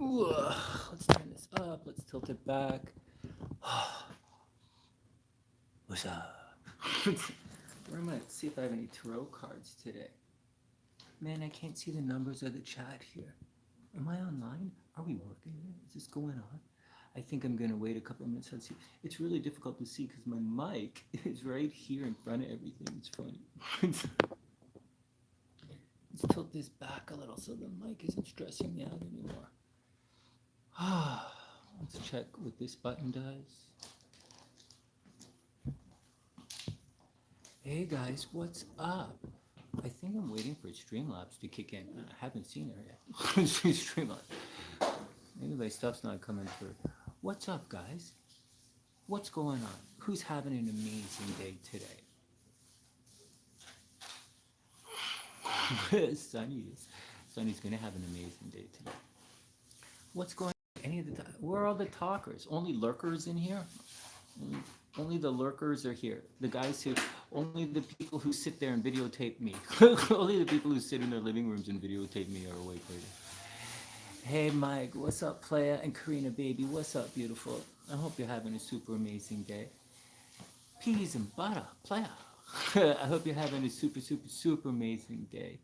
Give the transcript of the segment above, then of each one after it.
Let's turn this up. Let's tilt it back. What's up? Where am I? Let's see if I have any tarot cards today. Man, I can't see the numbers of the chat here. Am I online? Are we working here? Is this going on? I think I'm gonna wait a couple of minutes. Let's see. It's really difficult to see because my mic is right here in front of everything. It's funny. Let's tilt this back a little so the mic isn't stressing me out anymore. Let's check what this button does. Hey guys, what's up? I think I'm waiting for Streamlabs to kick in. I haven't seen her yet. Streamlabs. Maybe my stuff's not coming through. What's up, guys? What's going on? Who's having an amazing day today? Sunny's gonna have an amazing day today. What's going on? Where are all the talkers? Only lurkers in here? Only the lurkers are here. The guys who, only the people who sit there and videotape me. Only the people who sit in their living rooms and videotape me are awake later. Hey Mike, what's up, Playa? And Karina, baby, what's up, beautiful? I hope you're having a super amazing day. Peas and butter, Playa. I hope you're having a super, super, super amazing day.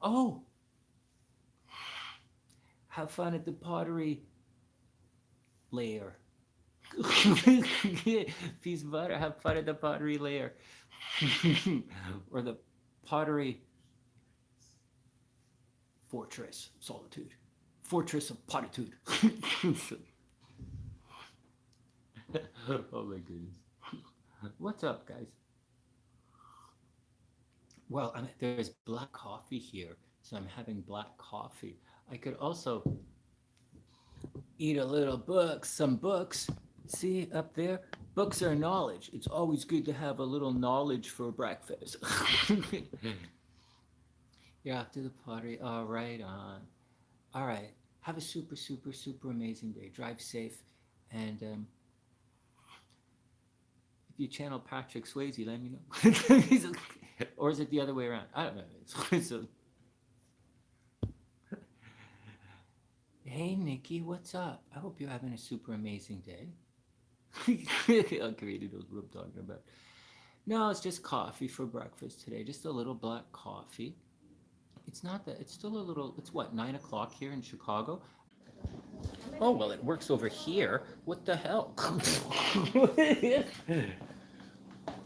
Oh! Have fun at the pottery layer. Peas and butter, have fun at the pottery layer. Or the pottery fortress, solitude. Fortress of potitude. Oh my goodness. What's up, guys? Well, there's black coffee here, so I'm having black coffee. I could also eat a little book, some books. See up there? Books are knowledge. It's always good to have a little knowledge for breakfast. You're off to the pottery. All right, on. All right. Have a super, super, super amazing day. Drive safe. And if you channel Patrick Swayze, let me know. Or is it the other way around? I don't know. So, hey, Nikki, what's up? I hope you're having a super amazing day. I'll create knows what I'm talking about. No, it's just coffee for breakfast today. Just a little black coffee. It's not that, it's still a little, it's what, 9 o'clock here in Chicago? Oh, well, it works over here. What the hell?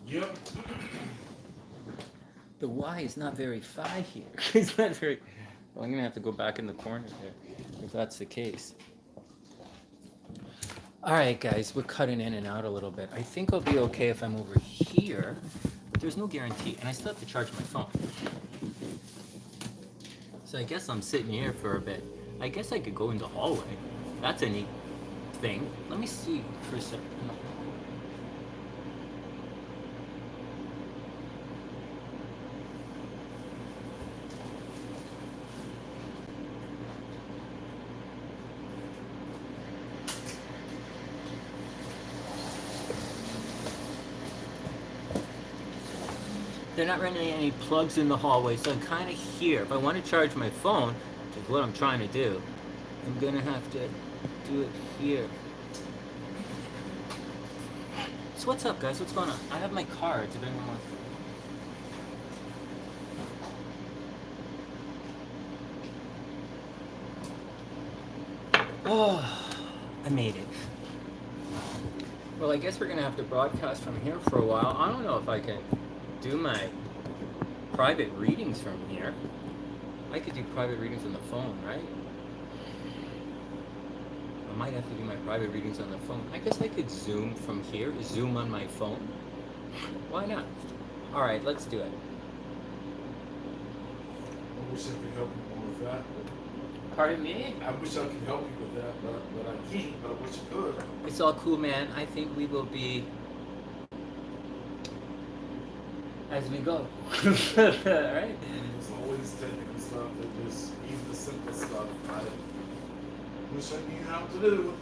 Yep. The Y is not very fine here. It's not very, well, I'm gonna have to go back in the corner there if that's the case. All right, guys, we're cutting in and out a little bit. I think I'll be okay if I'm over here, but there's no guarantee, and I still have to charge my phone. So I guess I'm sitting here for a bit. I guess I could go in the hallway. That's a neat thing. Let me see for a second. They're not running any plugs in the hallway, so I'm kind of here. If I want to charge my phone, which is what I'm trying to do, I'm gonna have to do it here. So what's up, guys? What's going on? I have my cards if anyone wants. Oh, I made it. Well, I guess we're gonna have to broadcast from here for a while. I don't know if I can do my private readings from here. I could do private readings on the phone, right? I might have to do my private readings on the phone. I guess I could Zoom from here, Zoom on my phone. Why not? All right, let's do it. I wish I could help you with that. Pardon me? I wish I could help you with that, but I can't, but I wish I could. It's all cool, man. I think we will be as we go. All right? There's always technical stuff that just, even the simple stuff, I wish I knew how to do.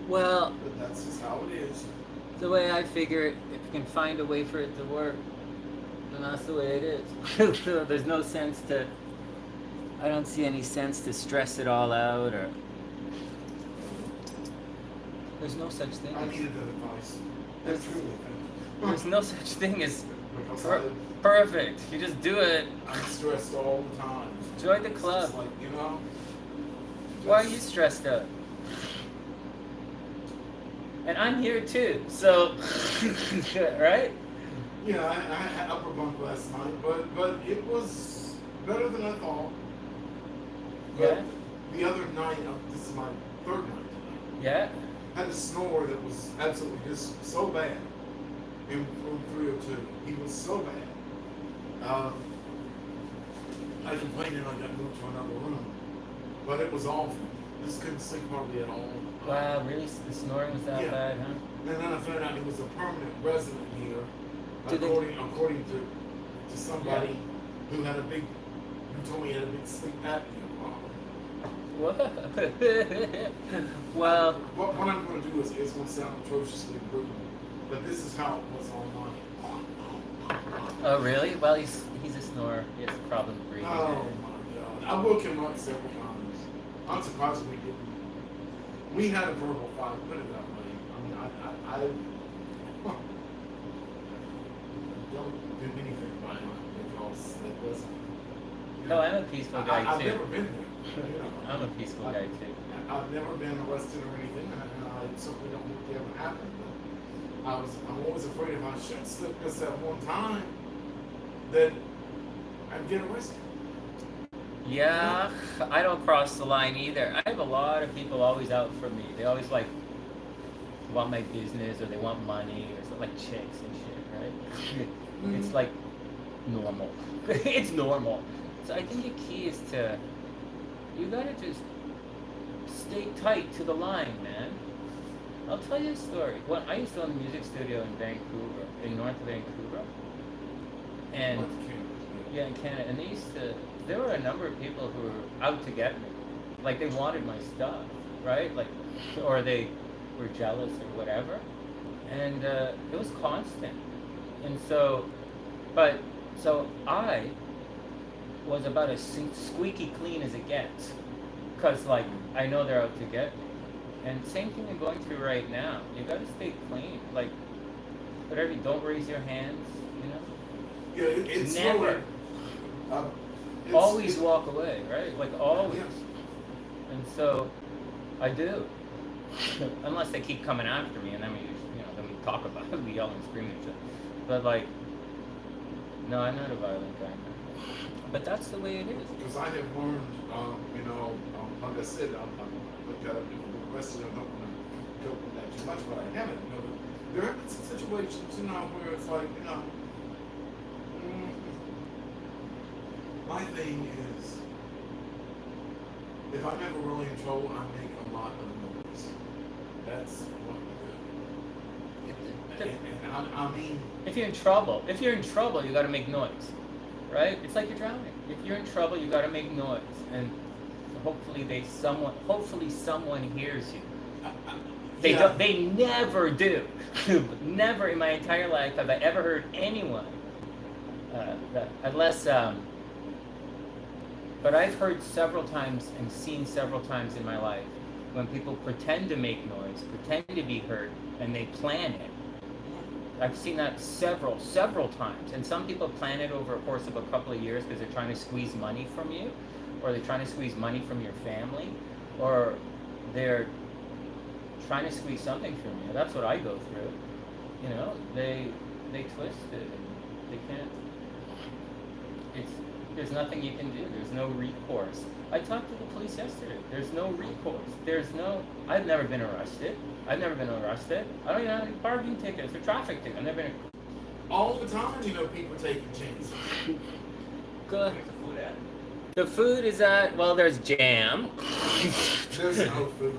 Well, But that's just how it is. the way I figure it, if you can find a way for it to work, then that's the way it is. There's no sense to, I don't see any sense to stress it all out or There's no such thing. I needed that advice. That's truly offended. There's no such thing as Because perfect. You just do it. I'm stressed all the time. Join the It's club. just like, you know. Why are you just- stressed out? And I'm here too. So, right? Yeah, I had upper bunk last night, but it was better than I thought. But Yeah. the other night, this is my third night tonight, Yeah. I had a snore that was absolutely just so bad in room 302. He was so bad. I complained and I got moved to another room. But it was awful. Just couldn't sleep hardly at all. Wow, really? The snoring was that Yeah. bad, huh? And then I found out he was a permanent resident here, Do they- according to somebody who had who told me he had a big sleep apnea problem. What? Well, What I'm going to do is going to sound atrociously rude, but this is how it was all night. oh really? Well, he's a snorer. He has a problem breathing. Oh my God! I woke him up several times. I'm surprised we didn't. We had a verbal fight. Put it that way. I mean, I don't do anything violent because that wasn't. No, I'm a peaceful guy I've too. never been there. You know. I'm a peaceful guy too. I've never been arrested or anything, and I certainly don't think it ever happened. But I'm always afraid if I should slip this at one time, that I'd get arrested. Yeah, I don't cross the line either. I have a lot of people always out for me. They always like want my business or they want money or something, like chicks and shit, right? It's like normal. It's normal. So I think the key is to, you gotta just stay tight to the line, man. I'll tell you a story. When I used to own a music studio in Vancouver, in North Vancouver, and yeah, in Canada, and there were a number of people who were out to get me. Like, they wanted my stuff, right? Like, or they were jealous or whatever. And it was constant. And so I was about as squeaky clean as it gets. Because, like, I know they're out to get me. And same thing I'm going through right now. You gotta stay clean. Like, whatever, don't raise your hands, you know? Yeah, it's Never. Always walk away, right? Like, always. Yeah. And so, I do. Unless they keep coming after me, and then then we talk about it, we yell and scream at each other. But like, no, I'm not a violent guy. But that's the way it is. Because I have learned, like I said, I've got to be arrested. I don't want to joke with that too much, but I haven't. There have been some situations, where it's like, my thing is, if I'm ever really in trouble, I make a lot of noise. That's what I do. And I mean, If you're in trouble, you gotta make noise, right? It's like you're drowning. If you're in trouble, you gotta make noise, and hopefully someone hears you. yeah. They never do. Never in my entire life have I ever heard anyone, unless, but I've heard several times and seen several times in my life when people pretend to make noise, pretend to be heard, and they plan it. I've seen that several times. And some people plan it over a course of a couple of years because they're trying to squeeze money from you, or they're trying to squeeze money from your family, or they're trying to squeeze something from you. That's what I go through. They twist it, and they can't. There's nothing you can do. There's no recourse. I talked to the police yesterday. There's no recourse. I've never been arrested. I don't even have any parking tickets or traffic tickets. I've never been. All the time, people taking chances. Good. The food is at, well, there's jam. There's no food,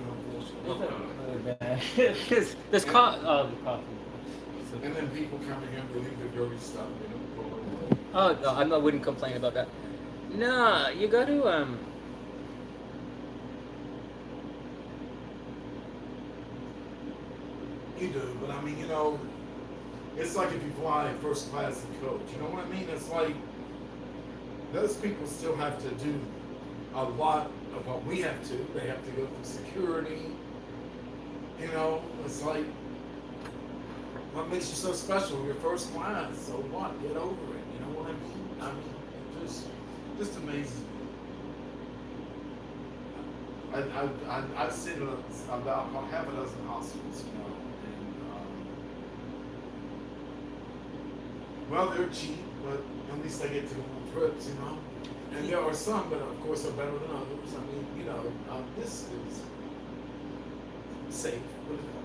unfortunately. There's coffee. And then people come in here and they leave their dirty stuff. They don't throw it away. Oh, no, I wouldn't complain about that. No, you got to, You do, but I mean, it's like if you fly first class in coach. You know what I mean? It's like those people still have to do a lot of what we have to. They have to go through security. You know, it's like, what makes you so special? Your first class, so what? Get over it. You know what I mean? I mean, it just amazes me. I've seen about half a dozen hospitals, you know, and well, they're cheap, but at least they get to go on trips, you know. And there are some that, of course, are better than others. I mean, you know, this is safe. What is that?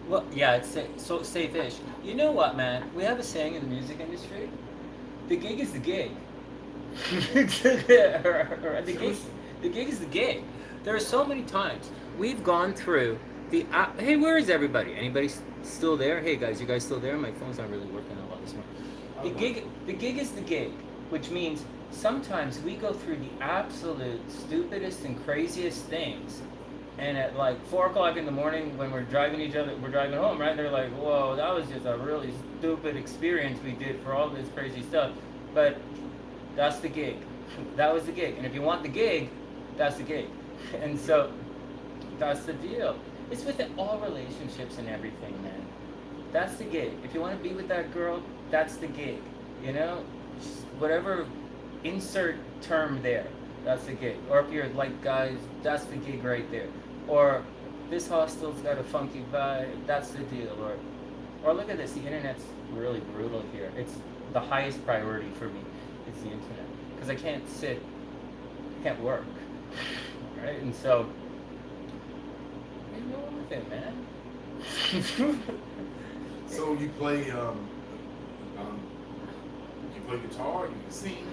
Well, yeah, it's so safe-ish. You know what, man? We have a saying in the music industry: the gig is the gig. the gig, the gig is the gig. There are so many times we've gone through the. Hey, where is everybody? Anybody still there? Hey guys, you guys still there? My phone's not really working a lot this morning. The gig is the gig, which means sometimes we go through the absolute stupidest and craziest things. And at like 4 o'clock in the morning, when we're driving home, right? They're like, "Whoa, that was just a really stupid experience we did for all this crazy stuff." But that's the gig. That was the gig. And if you want the gig, that's the gig. And so that's the deal. It's with all relationships and everything, man. That's the gig. If you want to be with that girl, that's the gig. You know, just whatever, insert term there. That's the gig. Or if you're like guys, that's the gig right there. Or this hostel's got a funky vibe, that's the deal. Or look at this, the internet's really brutal here. It's the highest priority for me. It's the internet. Because I can't work. Right? And so, you roll with it, man. So you play guitar, you sing.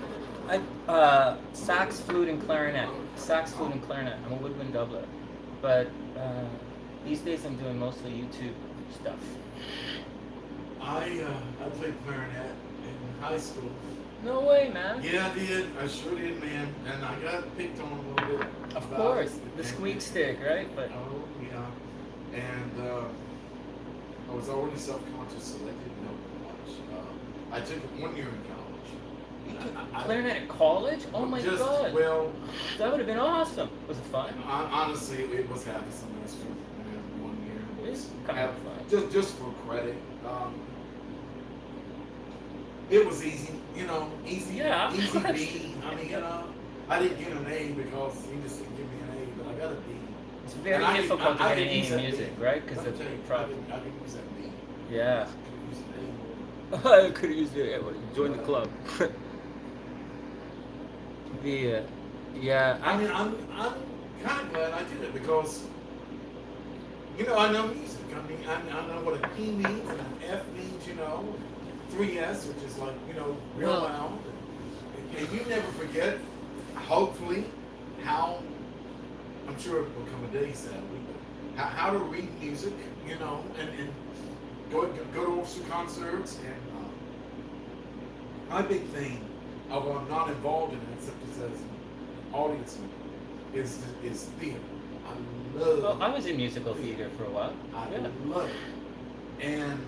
Sax, flute, and clarinet. Sax, flute, and clarinet. I'm a woodwind doubler. But these days I'm doing mostly YouTube stuff. I played clarinet in high school. No way, man. Yeah, I did. I sure did, man. And I got picked on a little bit. Of course, the squeak stick, right? But oh yeah, and I was already self-conscious, so that didn't help much. I took it 1 year in college. Clarinet at college? Oh my god! Well, that would have been awesome. Was it fun? Honestly, it was half a semester. 1 year. It's kind of fun. Just for credit. It was easy, you know, easy, Yeah, easy B. I mean, you know, I didn't get an A because he just didn't give me an A, but I got a B. It's very difficult to get an A in music, right? Because of the problem. I can use that B. Yeah. I could have used it. Join the club. Yeah. I mean, I'm kind of glad I did it because, you know, I know music. I mean, I know what an E means and an F means, you know, 3S, which is like, you know, real loud. And you never forget, hopefully, how, I'm sure it will come a day, sadly, but how to read music, you know, and go to orchestra concerts. And my big thing, although I'm not involved in it except as an audience member, is theater. I love. Well, I was in musical theater for a while. I love it. And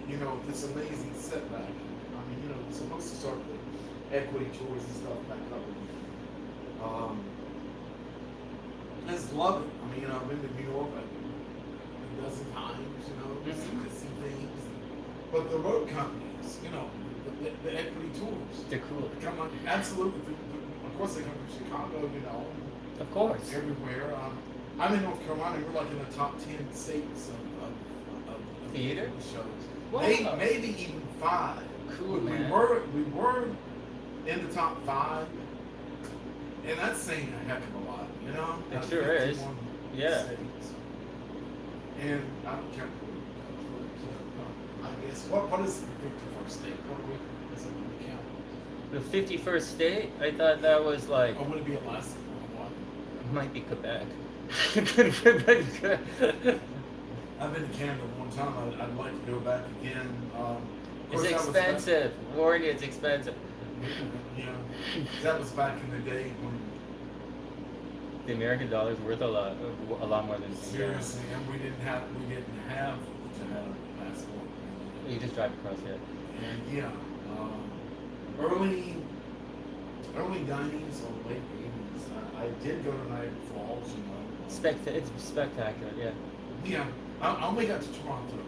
you know, this amazing setback. I mean, you know, we're supposed to start the equity tours and stuff back up again. I just love it. I mean, you know, I've been to New York like a dozen times, you know, to see things. But the road companies, you know, the equity tours. They're cool. They come on, absolutely. Of course, they come from Chicago, you know. Of course. Everywhere. I'm in North Carolina. We're like in the top 10 states of theater shows. Wow. Maybe even 5. Cool, we man. We were in the top 5, and that's saying a heck of a lot, you know. It sure is. Yeah. States. And I don't care. I guess what is the 51st state? What is it going to count? The 51st state? I thought that was like. Or would it be Alaska? It might be Quebec. I've been to Canada one time. I'd like to go back again. It's expensive. Warn you, it's expensive. Yeah, that was back in the day when the American dollar is worth a lot more than. Seriously, and we didn't have to have a passport. You just drive across here. And yeah, early 90s or late 80s. I did go to Niagara Falls, you know. It's spectacular, yeah. Yeah, I only got to Toronto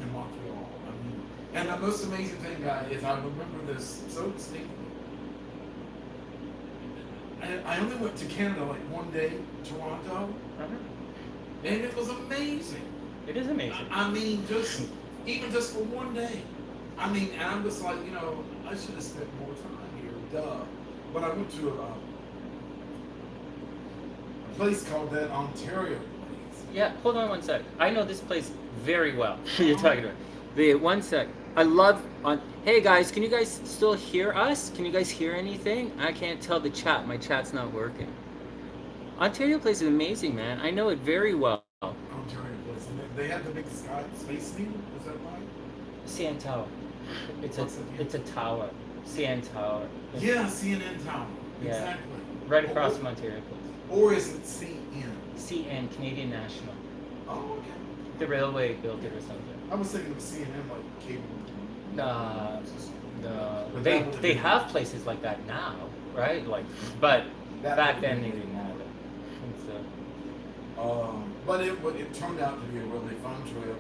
and Montreal. I mean, and the most amazing thing, guy, is I remember this so distinctly. I only went to Canada like one day, Toronto, Uh-huh. and it was amazing. It is amazing. I mean, even just for one day. I mean, and I'm just like, I should have spent more time here, duh. But I went to a place called that Ontario place. Yeah, hold on one sec. I know this place very well. You're talking about. Wait, one sec. I love on. Hey guys, can you guys still hear us? Can you guys hear anything? I can't tell the chat. My chat's not working. Ontario Place is amazing, man. I know it very well. Ontario place. And they had the big space needle, is that right? CN Tower. What's it? It's a tower. CN Tower. Yeah, CNN Tower. Yeah. Exactly. Right across from Ontario Place. Or is it CN? CN, Canadian National. Oh, okay. The railway built it or something. I was thinking of CNN like cable. No, But they that would've they been- have places like that now, right? Like, but That back would've then been- they didn't have it. And so, But it turned out to be a really fun trip.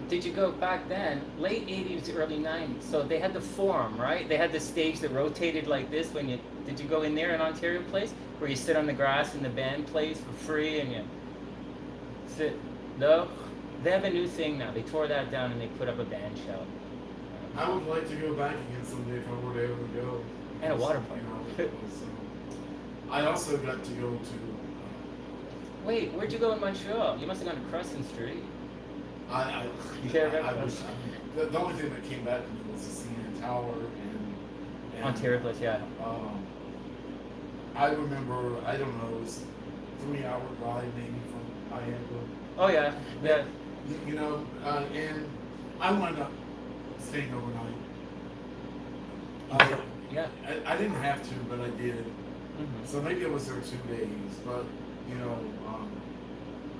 did you go back then? Late '80s, early '90s. So they had the Forum, right? They had the stage that rotated like this. When you did you go in there in Ontario Place, where you sit on the grass and the band plays for free and you sit? No, they have a new thing now. They tore that down and they put up a band shell. I would like to go back again someday if I were able to go. And a water park. It was, I also got to go to. Wait, where'd you go in Montreal? You must have gone to Crescent Street. I You can't I remember? wish the only thing that came back to me was the CN Tower and Ontario Place, yeah. I remember, I don't know, it was a 3-hour drive maybe from Niagara. Oh yeah, yeah. And I wound up staying overnight. Yeah. I didn't have to, but I did. Mhm. So maybe I was there 2 days, but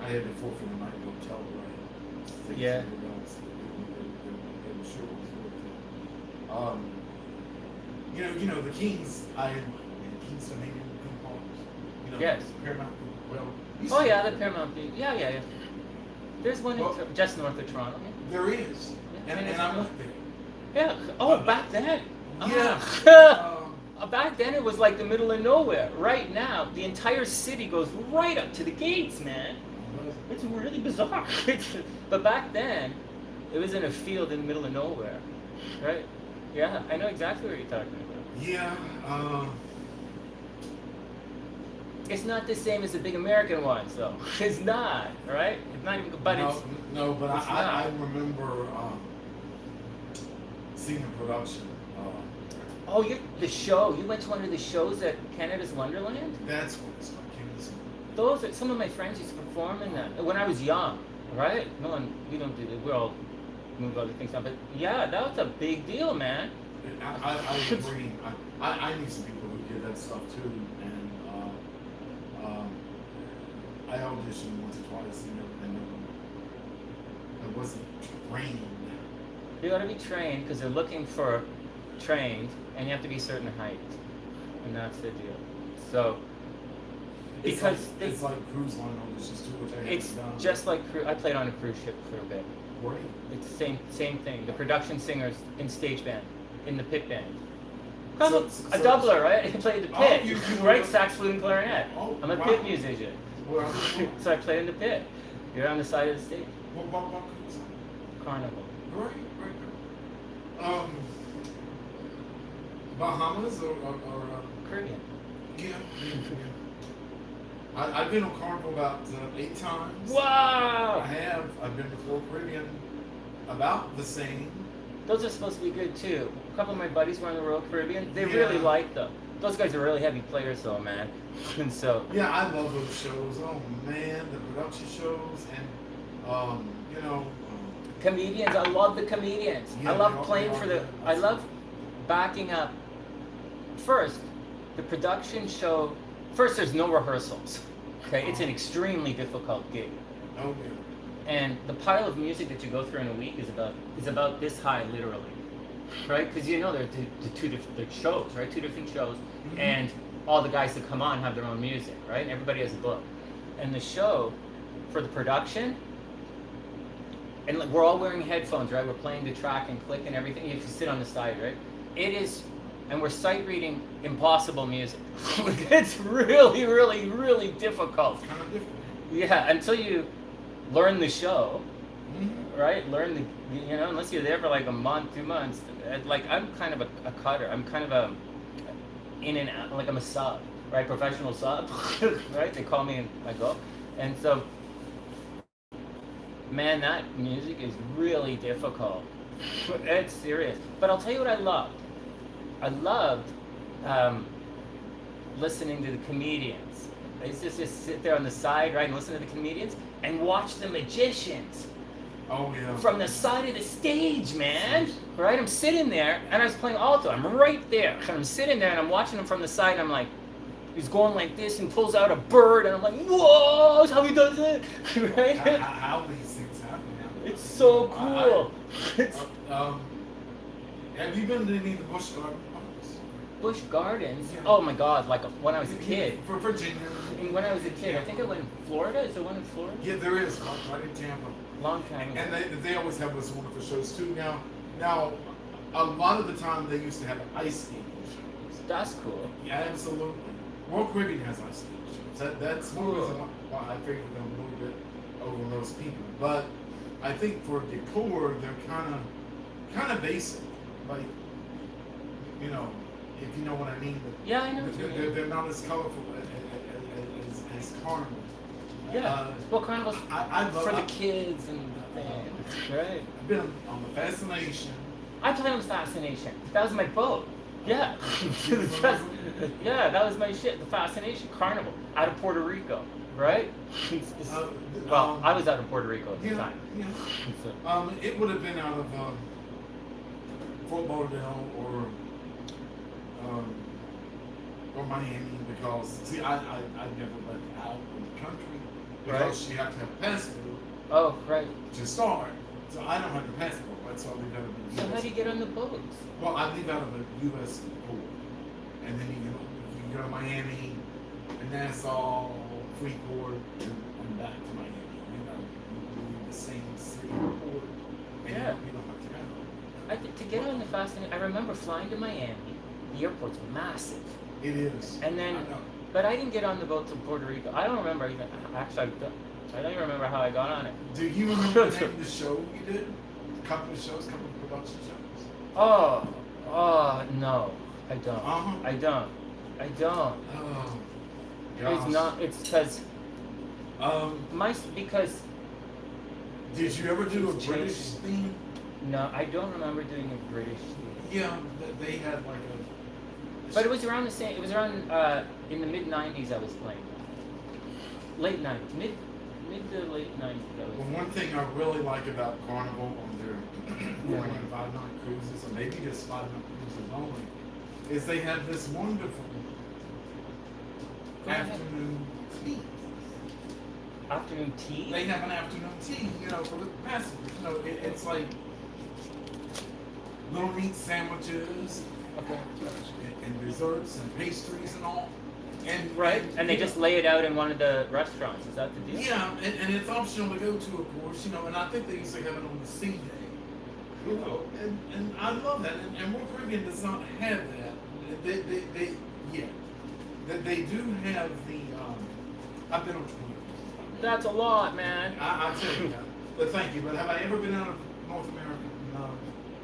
I had to forfeit a night hotel rate. Yeah. It was sure was worth it. The Kings, Kingston Indian Theme Parks. Yes. Paramount. Well. Oh yeah, the Paramount View. Yeah, yeah, yeah. There's one Well- just north of Toronto. There is, Yeah, and I went there. Yeah. Oh, back then. Yeah. Back then it was like the middle of nowhere. Right now, the entire city goes right up to the gates, man. It's really bizarre. But back then, it was in a field in the middle of nowhere, right? Yeah, I know exactly what you're talking about. Yeah. It's not the same as the big American ones, though. It's not, right? It's not even. But no, it's. no, but it's I not. remember seeing the production. Oh, the show. You went to one of the shows at Canada's Wonderland? That's what it's like. Those are some of my friends used to perform in that when I was young, right? No one, we don't do that. We're all move other things on, but yeah, that was a big deal, man. I agree. I knew some people who did that stuff too, and I auditioned once or twice, and I wasn't trained. You got to be trained because they're looking for trained, and you have to be a certain height, and that's the deal. So. Because it's like cruise line auditions too, which I haven't it's done. just like I played on a cruise ship for a bit. Great. It's the same thing. The production singers in stage band, in the pit band. So- A doubler, right? I played the Oh, pit, you right? were- Sax, flute, and clarinet. Oh, I'm a wow. pit musician, Well, so I played in the pit. You're on the side of the stage. what cruise line? Carnival. Great. Bahamas or Caribbean. yeah. I've been on Carnival about 8 times. I Wow! have. I've been to Royal Caribbean about the same. Those are supposed to be good too. A couple of my buddies were on the Royal Caribbean. They Yeah. really liked them. Those guys are really heavy players, though, man. And so. Yeah, I love those shows. Oh man, the production shows and Comedians, I love the comedians. Yeah, I love they all- playing they for all the. do. I love backing up. First, the production show. First, there's no rehearsals. Okay, it's an extremely difficult gig, oh yeah. and the pile of music that you go through in a week is about this high, literally, right? Because they're two different shows, right? 2 different shows, Mhm. and all the guys that come on have their own music, right? And everybody has a book, and the show for the production. And like, we're all wearing headphones, right? We're playing the track and click and everything. You have to sit on the side, right? It is, and we're sight reading impossible music. It's really, really, really difficult. Kind of different. Yeah, until you learn the show, Mm-hmm. right? Learn the, you know, unless you're there for like a month, 2 months. Like, I'm kind of a cutter. I'm kind of a, in and out, like I'm a sub, right? Professional sub, right? They call me and I go. And so, man, that music is really difficult. It's serious. But I'll tell you what I loved. I loved listening to the comedians. I used to just sit there on the side, right, and listen to the comedians and watch the magicians Oh yeah. from the side of the stage, man. Right? I'm sitting there, and I was playing alto. I'm right there. And I'm sitting there, and I'm watching him from the side, and I'm like, he's going like this and pulls out a bird, and I'm like, whoa, that's how he does it. Right? How these things happen. It's so cool. It's Have you been to any of the Busch Garden parks? Busch Gardens. Yeah. Oh my God! Like when I was a kid. For Virginia. And when I was a kid, I think I went in Florida. Is there one in Florida? Yeah, there is right in Tampa. Long time ago. And they always have those wonderful shows too. Now, a lot of the time they used to have ice skating shows. That's cool. Yeah, absolutely. World Caribbean has ice skating shows. That's one reason why I favored them a little bit over most people. But I think for decor, they're kind of basic. Like, you know, if you know what I mean. Yeah, I know what you mean. They're not as colorful as Carnival. Yeah. Well, Carnival's I love for the kids and things, right? I've been on the Fascination. I played on Fascination. That was my boat. Yeah. Yeah, that was my shit. The Fascination Carnival out of Puerto Rico, right? Well, I was out of Puerto Rico at the time. Yeah. So, It would have been out of Fort Lauderdale or Miami because see, I never left out of the country because you have to have a passport oh, right. to start. So I don't have the passport. That's all we got to do. So how do you get on the boats? Well, I leave out of a U.S. port, and then you go to Miami, and Nassau, Freeport, and back to Miami. You know, you leave the same city or port, and Yeah. you don't have to go. To get on the Fascination, I remember flying to Miami. The airport's massive. It is. And then, I know. but I didn't get on the boat to Puerto Rico. I don't remember even. Actually, I don't even remember how I got on it. Do you remember the name of the show you did? A couple of shows, couple of production shows. Oh, no, I don't. Uh-huh. I don't. Oh, It's gosh. not. It's because Um, because did you ever do a It's British changing. theme? no, I don't remember doing a British. Yeah, they had like a. But it was around the same. It was around in the mid '90s. I was playing. Late '90s, mid to late '90s. Well, one thing I really like about Carnival on their 4 and 5 night cruises, or maybe just 5 night cruises only, is they have this wonderful Go ahead. afternoon tea. Afternoon tea. They have an afternoon tea, you know, for the passengers. You know, it's like little meat sandwiches Okay. and desserts and pastries and all. And Right, and they you know, just lay it out in one of the restaurants. Is that the deal? yeah, and it's optional to go to, of course, you know, and I think they used to have it on the sea day. You know, and I love that. And World Caribbean does not have that. They do have the, I've been on 20. That's a lot, man. I tell you that. But thank you. But have I ever been out of North America? No.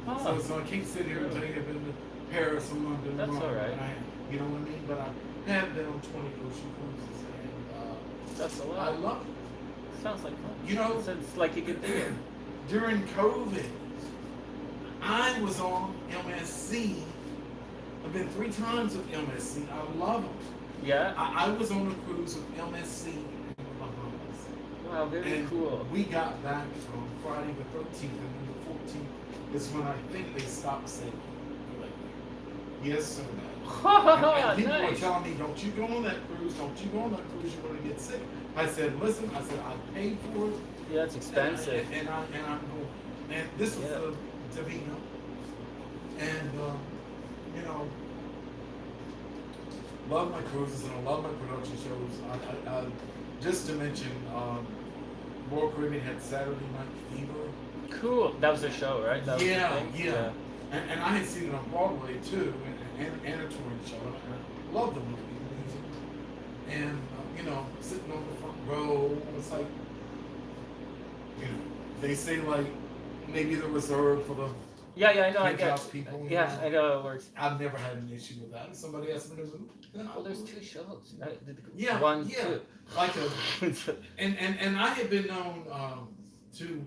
Oh. So I can't sit here and tell you I've been to Paris or London. That's Rome, all right. you know what I mean? But I have been on 20 ocean cruises. And That's a I lot. love it. Sounds like fun. You know, It's like you could do it. during COVID, I was on MSC. I've been 3 times with MSC. I love them. Yeah. I was on a cruise with MSC in the Bahamas. Wow, very And cool. we got back on Friday the 13th, and then the 14th is when I think they stopped sailing. Like, yes, sir. And people were Nice. telling me, don't you go on that cruise, don't you go on that cruise, you're going to get sick. I said, listen, I paid for it. Yeah, it's expensive. And I'm going. And this was Yeah. the Davina. And, you know, love my cruises and I love my production shows. Just to mention, Royal Caribbean had Saturday Night Fever. Cool. That was their show, right? That was the Yeah, thing? yeah. And I had seen it on Broadway too, and a touring show. And I loved the movie music. And you know, sitting on the front row, it's like, you know, they say like maybe they're reserved for the Yeah, yeah, I know. I penthouse get. people. You Yeah, know? I know how it works. I've never had an issue with that. If somebody asked me to move, then I'll Well, there's move. 2 shows. Right? Yeah, One, yeah. 2. Like and I had been known to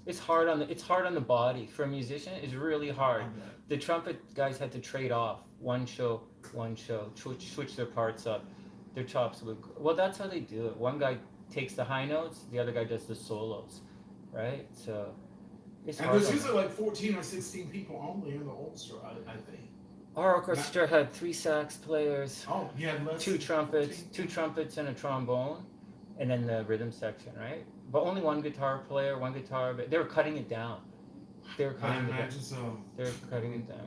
It's hard on the body for a musician. It's really hard. The trumpet guys had to trade off one show, switch their parts up. Their chops would. Well, that's how they do it. One guy takes the high notes, the other guy does the solos, right? So it's and hard. there's on usually like 14 or 16 people only in the orchestra, I think. Our orchestra had 3 sax players, Oh, yeah, less 2 than trumpets, 14. 2 trumpets and a trombone, and then the rhythm section, right? But only one guitar player, one guitar. But they were cutting it down. They were I cutting it down. imagine so. They were cutting it down.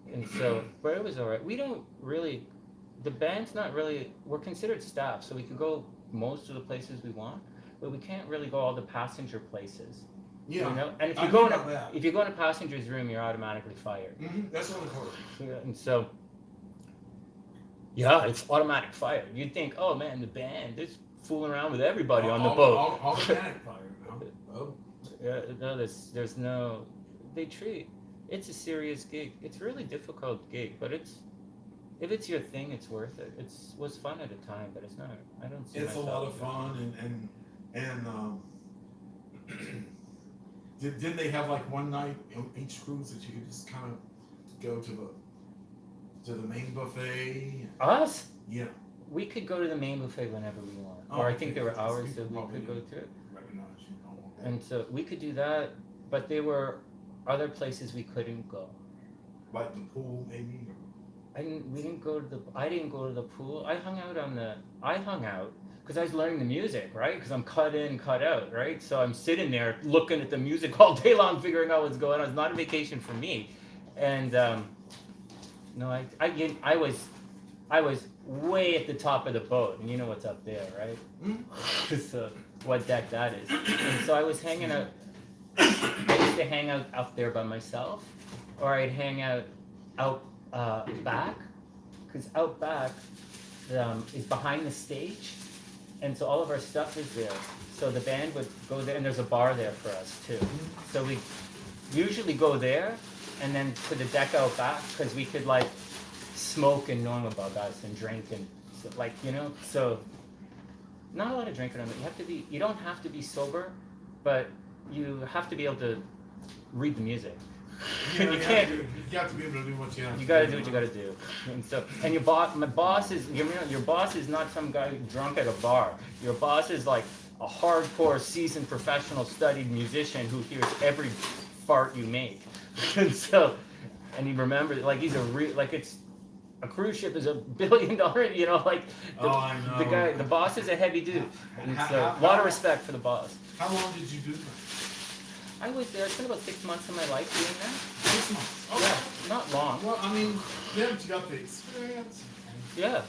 Yeah. And so, but it was all right. We don't really, the band's not really, we're considered staff, so we can go most of the places we want, but we can't really go all the passenger places. Yeah. You know? And if I you go knew in about a, that. if you go in a passenger's room, you're automatically fired. That's what I heard. Yeah, and so, yeah, it's automatic fire. You'd think, oh man, the band is fooling around with everybody on the boat. Automatic fire. Oh. Yeah, no, there's no, they treat, it's a serious gig. It's a really difficult gig, but if it's your thing, it's worth it. It was fun at a time, but it's not, I don't see It's a myself lot of fun and didn't they have like one night on each cruise that you could just kind of go to the main buffet? Us? Yeah. We could go to the main buffet whenever we want. Oh, Or I okay. think there were hours People that we probably could go didn't to. recognize you. Oh, And so we could do that, but there were other places we couldn't go. like the pool maybe. We didn't go to I didn't go to the pool. I hung out because I was learning the music, right? Because I'm cut in, cut out, right? So I'm sitting there looking at the music all day long, figuring out what's going on. It's not a vacation for me. And no, I was way at the top of the boat, and you know what's up there, right? So what deck that is. And so I was hanging out. I used to hang out up there by myself, or I'd hang out back, because out back is behind the stage, and so all of our stuff is there. So the band would go there, and there's a bar there for us too. So we usually go there, and then to the deck out back, because we could like smoke and know about us and drink and so, like, you know. So not a lot of drinking on it. You don't have to be sober, but you have to be able to read the music. Yeah, You can't. You got to be able to do what you have. You gotta do what you gotta do. And so, and my boss is, your boss is not some guy drunk at a bar. Your boss is like a hardcore, seasoned, professional, studied musician who hears every fart you make. And so, and he remembers, like he's it's a cruise ship is $1 billion, you know, like I know. the boss is a heavy dude. And so, How- a lot of respect for the boss. How long did you do that? I was there. I spent about 6 months of my life doing that. 6 months. Okay. Yeah, not long. Well, I mean, yeah, but you got the experience. Yeah.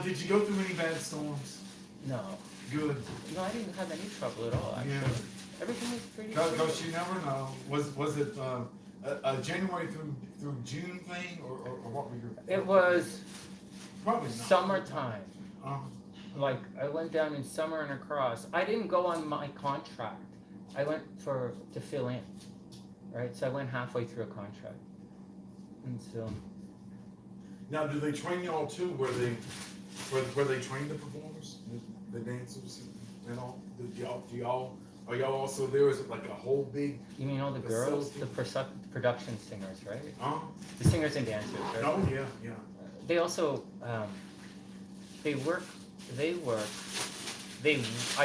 Did you go through any bad storms? No. Good. No, I didn't have any trouble at all. Actually, Yeah. everything was pretty. Because you never know. Was it a January through June thing, or what were your? It was Probably not. summertime. Um, Like I went down in summer and across. I didn't go on my contract. I went to fill in, right? So I went halfway through a contract, and so now, do they train y'all too? Where they train the performers, the dancers, and all? Are y'all also there? Is it like a whole big? you mean all the girls, the production singers, right? The singers and dancers, right? Oh yeah. They also I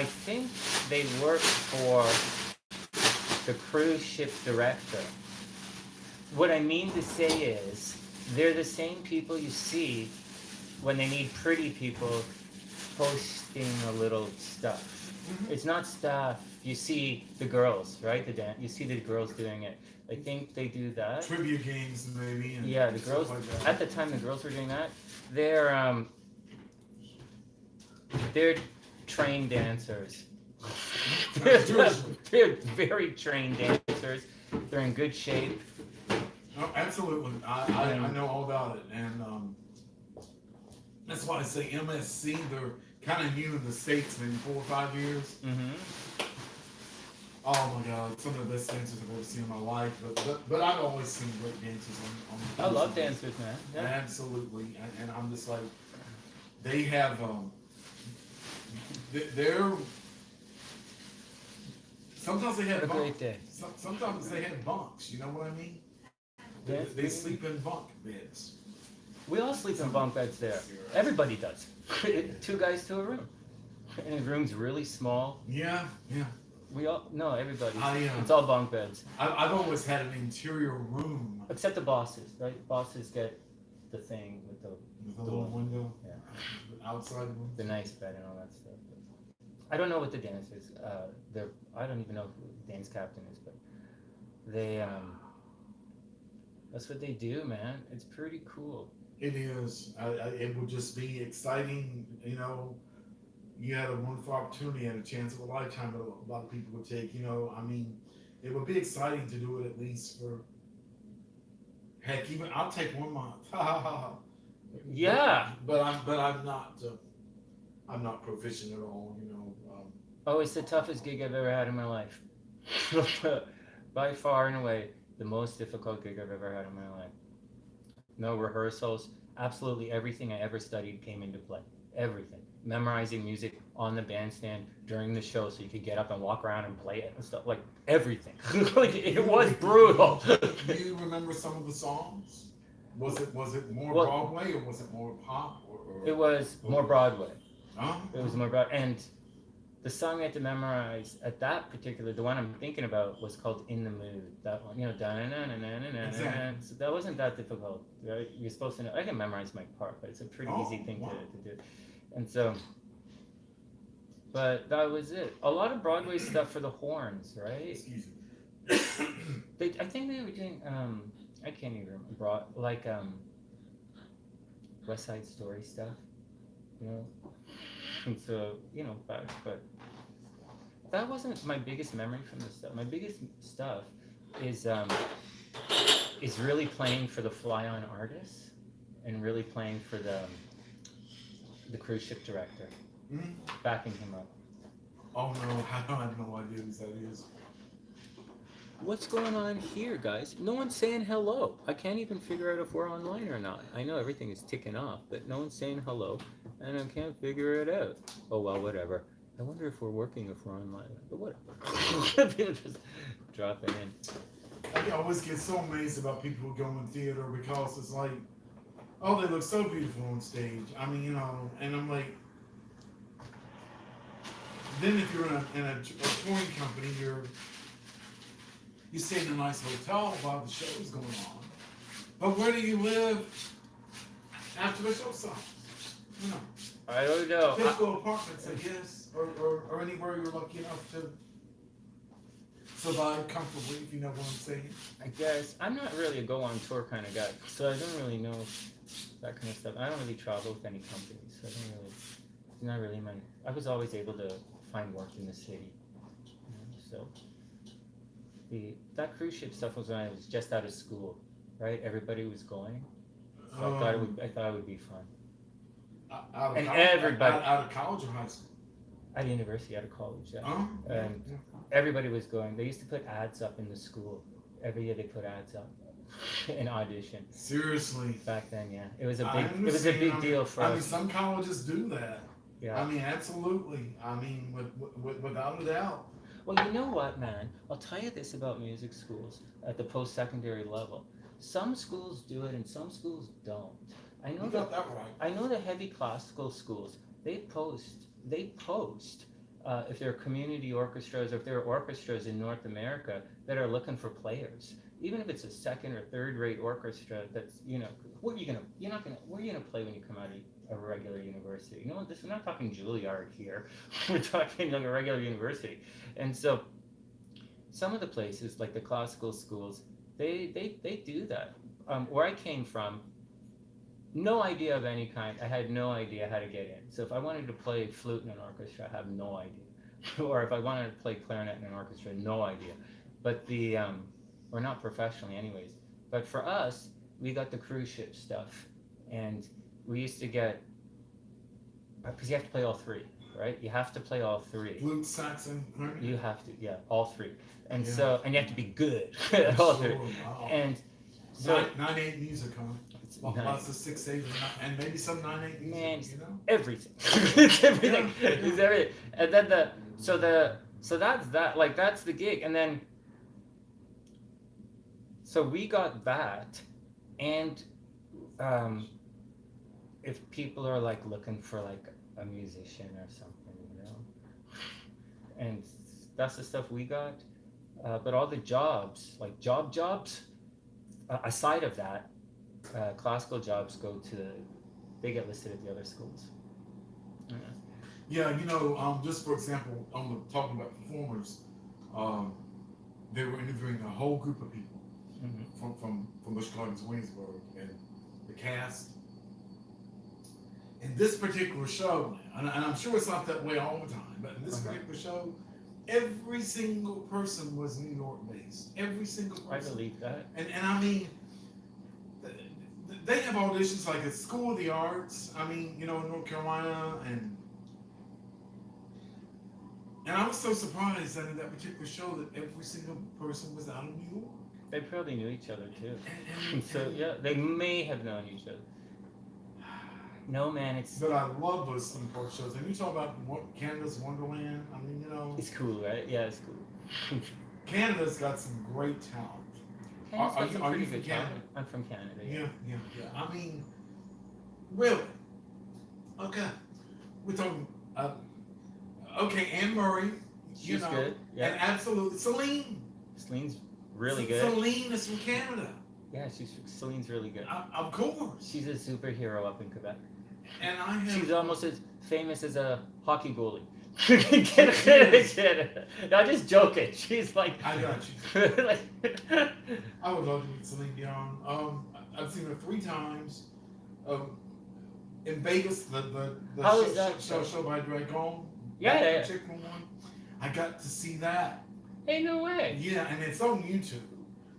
think they work for the cruise ship director. What I mean to say is they're the same people you see when they need pretty people posting a little stuff. It's not staff. You see the girls, right? You see the girls doing it. I think they do that. Trivia games maybe. And Yeah, the stuff girls, like that. at the time the girls were doing that, they're trained dancers, They're very trained dancers. They're in good shape. Oh, absolutely. I know all about it. And that's why I say MSC, they're kind of new in the States, maybe 4 or 5 years. Mm-hmm. Oh my God, some of the best dancers I've ever seen in my life. But I've always seen great dancers on I love dancers, man. Yeah. Absolutely. And I'm just like, they have, they're, sometimes they have What a great bunks. day. Sometimes they have bunks, you know what I mean? They sleep in bunk beds. We all sleep in bunk beds there. Everybody does. 2 guys to a room. And the room's really small. Yeah, yeah. We all, no, everybody. I, It's all bunk beds. I've always had an interior room Except the bosses, right? Bosses get the thing with the with a little window, Yeah. outside room. the nice bed and all that stuff. I don't know what the dancers. They're. I don't even know who the dance captain is, but they. That's what they do, man. It's pretty cool. It is. It would just be exciting, you know. You had a wonderful opportunity and a chance of a lifetime that a lot of people would take. You know, I mean, it would be exciting to do it at least for. Heck, even I'll take 1 month. Yeah. But I'm not. I'm not proficient at all. You know. Oh, it's the toughest gig I've ever had in my life. By far and away, the most difficult gig I've ever had in my life. No rehearsals. Absolutely everything I ever studied came into play. Everything. Memorizing music on the bandstand during the show so you could get up and walk around and play it and stuff. Like everything. Like it was brutal. Do you remember some of the songs? Was it more Well, Broadway or was it more pop? Or It was more Broadway. Huh? It was more Broadway. And the song I had to memorize at that particular, the one I'm thinking about, was called "In the Mood." That one, you know, Exactly. so that wasn't that difficult. Right? You're supposed to know. I can memorize my part, but it's a pretty Oh, easy thing wow. to do. And so, but that was it. A lot of Broadway stuff for the horns, right? Excuse me. I think they were doing. I can't even remember. West Side Story stuff, you know. And so, you know, but that wasn't my biggest memory from this stuff. My biggest stuff is really playing for the Fly On artists and really playing for the cruise ship director, Mhm. backing him up. Oh no, I don't have no idea who that is. What's going on here, guys? No one's saying hello. I can't even figure out if we're online or not. I know everything is ticking off, but no one's saying hello, and I can't figure it out. Oh well, whatever. I wonder if we're working, if we're online, but whatever. People just dropping in. I always get so amazed about people who go in theater because it's like, oh, they look so beautiful on stage. I mean, you know, and I'm like, then if you're in a touring company, you stay in a nice hotel while the show's going on. But where do you live after the show starts? You know, I don't know. typical apartments, I guess, or anywhere you're lucky enough to survive comfortably, if you know what I'm saying. I guess I'm not really a go on tour kind of guy, so I don't really know that kind of stuff. I don't really travel with any companies, so I don't really. It's not really my. I was always able to find work in the city, you know, so. That cruise ship stuff was when I was just out of school, right? Everybody was going, so I thought it would be fun. And everybody- out of college or high school. At university, out of college, yeah. Oh, And everybody was going. They used to put ads up in the school. Every year they put ads up in audition. seriously. Back then, yeah, it was a I big, it was a understand. big deal for I mean, us. some colleges do that. Yeah. I mean, absolutely. I mean, without a doubt. Well, you know what, man? I'll tell you this about music schools at the post-secondary level. Some schools do it and some schools don't. I know You got that right. I know the heavy classical schools, they post if there are community orchestras or if there are orchestras in North America that are looking for players. Even if it's a second or third rate orchestra that's, you know, where are you gonna play when you come out of a regular university? You know, we're not talking Juilliard here. We're talking like a regular university. And so some of the places, like the classical schools, they do that. Where I came from, no idea of any kind. I had no idea how to get in. So if I wanted to play flute in an orchestra, I have no idea. or if I wanted to play clarinet in an orchestra, no idea. But or not professionally, anyways. But for us, we got the cruise ship stuff, and we used to get because you have to play all three, right? You have to play all three. Flute, saxon, right? You have to, yeah, all three. And Yeah. so, and you have to be good at all three. Sure, wow. And so, 9/8 music, huh? it's Lots nice. of 6/8 and maybe some 9/8 music. Man, You know. everything. It's everything. Yeah, yeah. It's everything. And then so that's that. Like that's the gig. And then, so we got that, and if people are like looking for like a musician or something, you know, and that's the stuff we got. But all the jobs, like jobs, aside of that, classical jobs they get listed at the other schools. Yeah. Yeah, just for example, talking about performers, they were interviewing a whole group of people Mhm. from Busch Gardens, Williamsburg, and the cast. In this particular show, and I'm sure it's not that way all the time, but in this particular show, every single person was New York based. Every single I person. believe that. And I mean, they have auditions like at School of the Arts. I mean, in North Carolina, and I was so surprised that in that particular show that every single person was out of New York. They probably knew each other too. And So yeah, they may have known each other. No man, it's But I love those theme park shows. And you talk about Canada's Wonderland. I mean, it's cool, right? Yeah, it's cool. Canada's got some great talent. Canada's got some are pretty you from good Canada? talent. I'm from Canada. Yeah. I mean, really. Okay. We're talking. Okay, Anne Murray. She's good. Yeah. And absolutely Celine. Celine's really good. Celine is from Canada. Yeah, Celine's really good. Of course. She's a superhero up in Quebec. And I have. She's almost as famous as a hockey goalie. Get no, I'm just joking. She's like. I got you. like, I would love to meet Celine Dion. I've seen her 3 times. In Vegas, the How show, is that show by Dragon. Yeah, that yeah, yeah. particular one. I got to see that. hey, no way. Yeah, and it's on YouTube.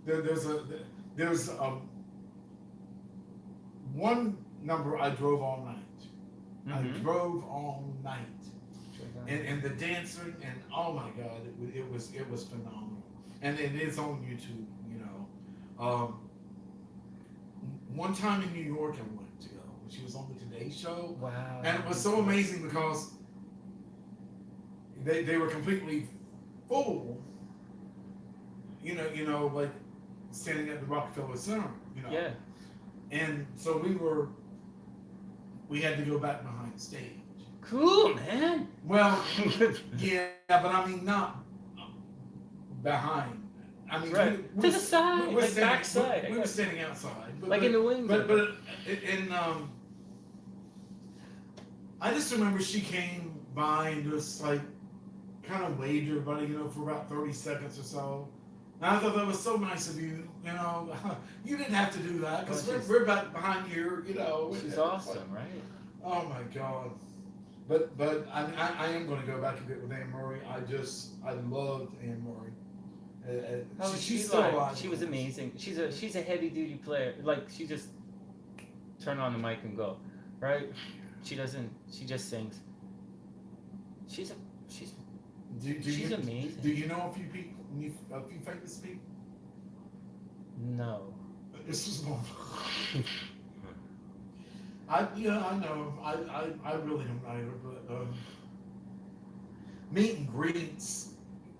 There's one number I drove all night. I Mhm. drove all night, and the dancing, and oh my God, it was phenomenal. And it is on YouTube. One time in New York, I went to go. She was on the Today Show. Wow. And it was so amazing because they were completely full. Like standing at the Rockefeller Center. Yeah. And so we had to go back behind stage. Cool, man. Well, yeah, but I mean not behind. I mean, Right. To the side, we're like standing, back side, I We were guess. standing outside, Like in the wings. But I just remember she came by and just like kind of waved to everybody, for about 30 seconds or so. And I thought that was so nice of you. You didn't have to do that because Well, she's- we're back behind here. She's awesome, right? Oh my God. But I am going to go back a bit with Anne Murray. I loved Anne Murray. How was She's she still like? alive. She was amazing. She's a heavy duty player. Like she just turn on the mic and go, right? She just sings. She's She's amazing. Do you know a few people? A few famous people? No. This is one. I know. I really don't either, but meet and greets,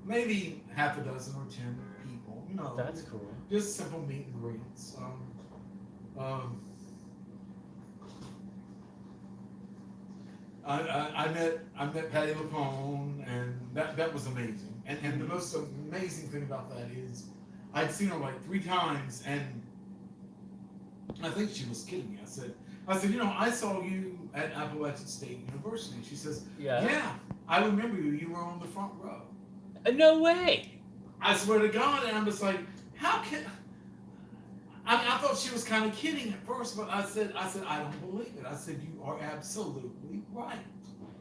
maybe half a dozen or 10 people. That's cool. Just simple meet and greets. I met Patti LuPone, and that was amazing. And the most amazing thing about that is I'd seen her like 3 times, and I think she was kidding me. I said, I saw you at Appalachian State University. She says, yeah, I remember you. You were on the front row. No way. I swear to God, and I'm just like, how can? I thought she was kind of kidding at first, but I said, I don't believe it. I said, you are absolutely right.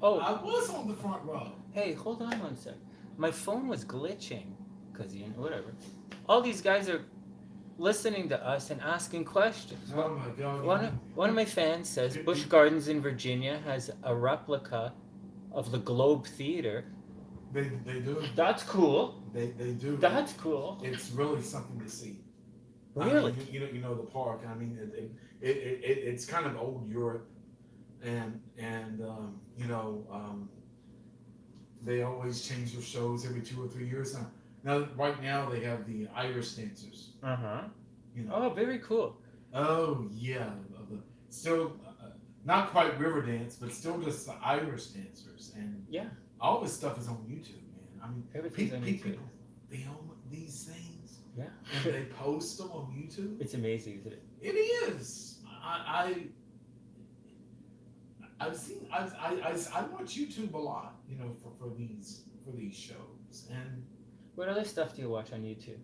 Oh, I was on the front row. hey, hold on one sec. My phone was glitching, cause whatever. All these guys are listening to us and asking questions. Oh my God. One of my fans says You- Busch you- Gardens in Virginia has a replica of the Globe Theater. They do. That's cool. They do. That's cool. It's really something to see. Really? I mean, you know the park. I mean, it's kind of old Europe, and you know, they always change their shows every 2 or 3 years now. Now, right now they have the Irish dancers. Uh huh. You know. Oh, very cool. Oh yeah, still not quite Riverdance, but still just the Irish dancers, and Yeah. all this stuff is on YouTube, man. I mean, Everything's on people YouTube. they film these things Yeah. and they post them on YouTube. It's amazing, isn't it? It is. I've seen I watch YouTube a lot, you know, for these shows, and What other stuff do you watch on YouTube?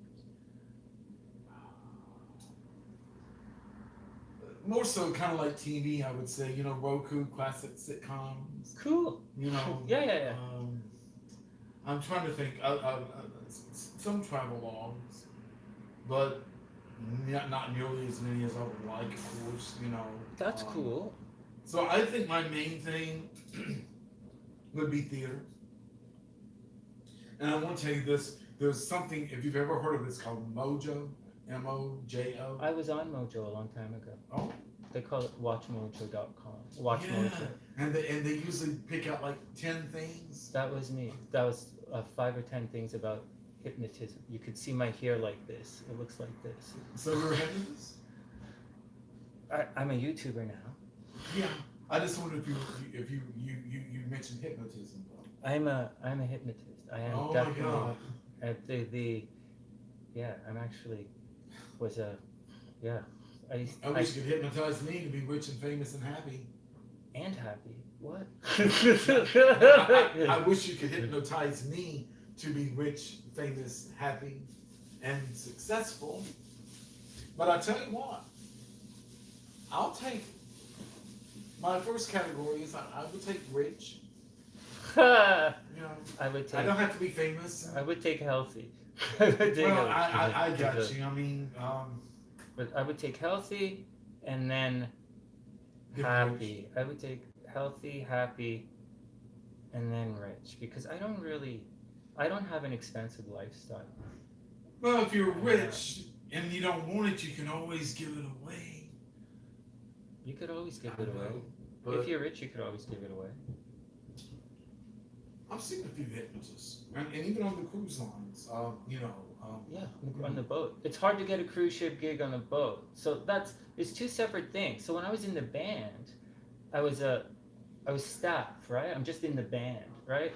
more so kind of like TV, I would say. You know, Roku, classic sitcoms. Cool. You know. Yeah. I'm trying to think. Some travel logs, but not nearly as many as I would like, of course. You know. That's cool. So I think my main thing would be theater. And I want to tell you this. There's something, if you've ever heard of this, called Mojo, M-O-J-O. I was on Mojo a long time ago. Oh, They call it watchmojo.com. Watch yeah. Mojo. And they usually pick out like 10 things. That was me. That was 5 or 10 things about hypnotism. You could see my hair like this. It looks like this. So you're ahead of this? I'm a YouTuber now. Yeah. I just wondered if you mentioned hypnotism. I'm a hypnotist. I am Oh my definitely. God. I'm actually was a yeah. I wish you could hypnotize me to be rich and famous and happy. And happy. What? I wish you could hypnotize me to be rich, famous, happy, and successful. But I tell you what, I'll take my first category is I would take rich. You know, I would take. I don't have to be famous. I would take healthy. I would take Well, healthy. I got you. I mean, But I would take healthy and then Get happy. I would take healthy, happy, and then rich because I don't have an expensive lifestyle. well, if you're rich and you don't want it, you can always give it away. You could always give I it away. know, but If you're rich, you could always give it away. I've seen a few hypnotists, and even on the cruise lines, you know. Yeah, on the boat. It's hard to get a cruise ship gig on a boat. So it's two separate things. So when I was in the band, I was staff, right? I'm just in the band, right?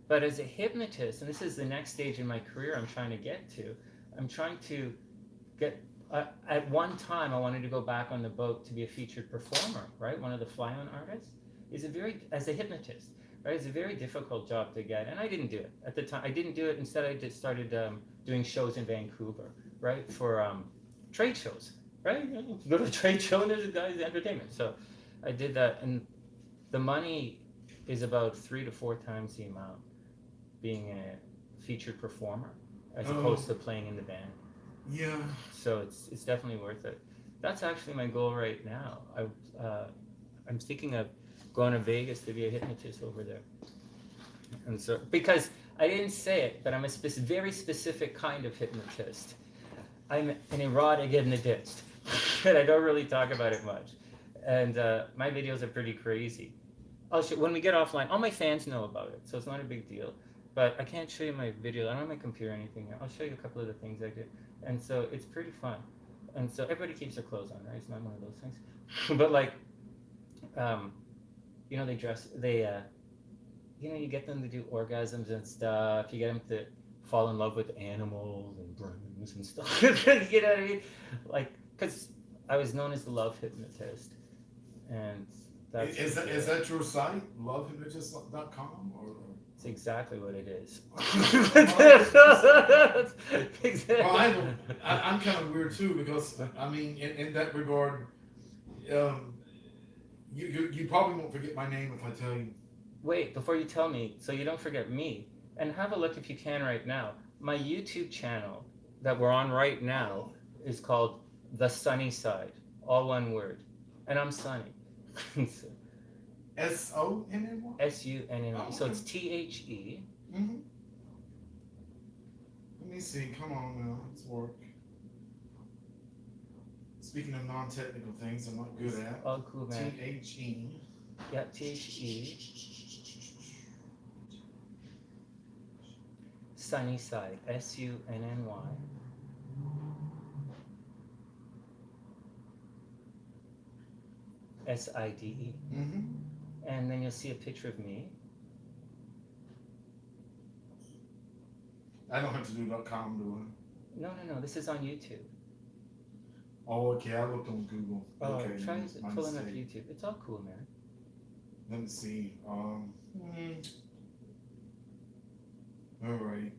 But as a hypnotist, and this is the next stage in my career I'm trying to get to, I'm trying to get, at one time I wanted to go back on the boat to be a featured performer, right? One of the fly-on artists. As a hypnotist, right? It's a very difficult job to get, and I didn't do it at the time. I didn't do it. Instead, I just started doing shows in Vancouver, right, for trade shows, right? You go to a trade show and there's a guy's entertainment. So I did that, and the money is about 3 to 4 times the amount being a featured performer as opposed to playing in the band. Yeah. So it's definitely worth it. That's actually my goal right now. I'm thinking of going to Vegas to be a hypnotist over there. And so, because I didn't say it, but I'm a very specific kind of hypnotist. I'm an erotic hypnotist, and I don't really talk about it much. And my videos are pretty crazy. When we get offline, all my fans know about it, so it's not a big deal. But I can't show you my video. I don't have my computer or anything. I'll show you a couple of the things I did. And so it's pretty fun. And so everybody keeps their clothes on, right? It's not one of those things. But like, you know, you get them to do orgasms and stuff. You get them to fall in love with animals and brooms and stuff. You know what I mean? Like, because I was known as the love hypnotist. And that's... Is that your site? Lovehypnotist.com? Or? It's exactly what it is. Exactly. Well, I'm kind of weird too because, I mean, in that regard, You probably won't forget my name if I tell you. Wait, before you tell me, so you don't forget me, and have a look if you can right now. My YouTube channel that we're on right now is called The Sunny Side, all one word, and I'm Sunny. SONNY? SUNNY. Oh, So okay. it's THE. Mm-hmm. Let me see. Come on now, let's work. Speaking of non-technical things, I'm not good at. Oh, cool, man. THE. Yeah, THE. Sunny Side. SUNNY. SIDE. Mm-hmm. And then you'll see a picture of me. I don't have to do .com, do No, this is on YouTube. I? Oh, okay. I looked on Google. Oh, Okay. try my pulling up mistake. YouTube. It's all cool, man. Let me see. All right.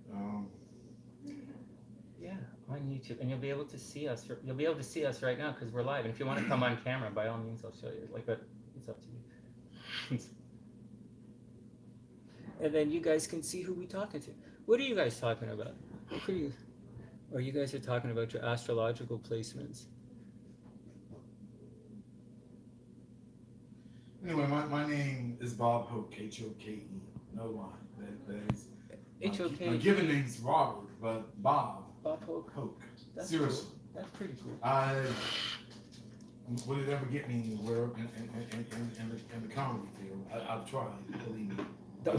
Yeah, on YouTube, and you'll be able to see us. You'll be able to see us right now because we're live. And if you want to come on camera, by all means, I'll show you. Like, but it's up to you. And then you guys can see who we talking to. What are you guys talking about? What are you? Or you guys are talking about your astrological placements. Anyway, my name is Bob Hoke, Hoke. No lie. That is. HOK. My given name's Robert, but Bob Bob Hoke. Hoke. That's Seriously. cool. That's pretty cool. Would it ever get me anywhere in the comedy field? I've tried, believe me.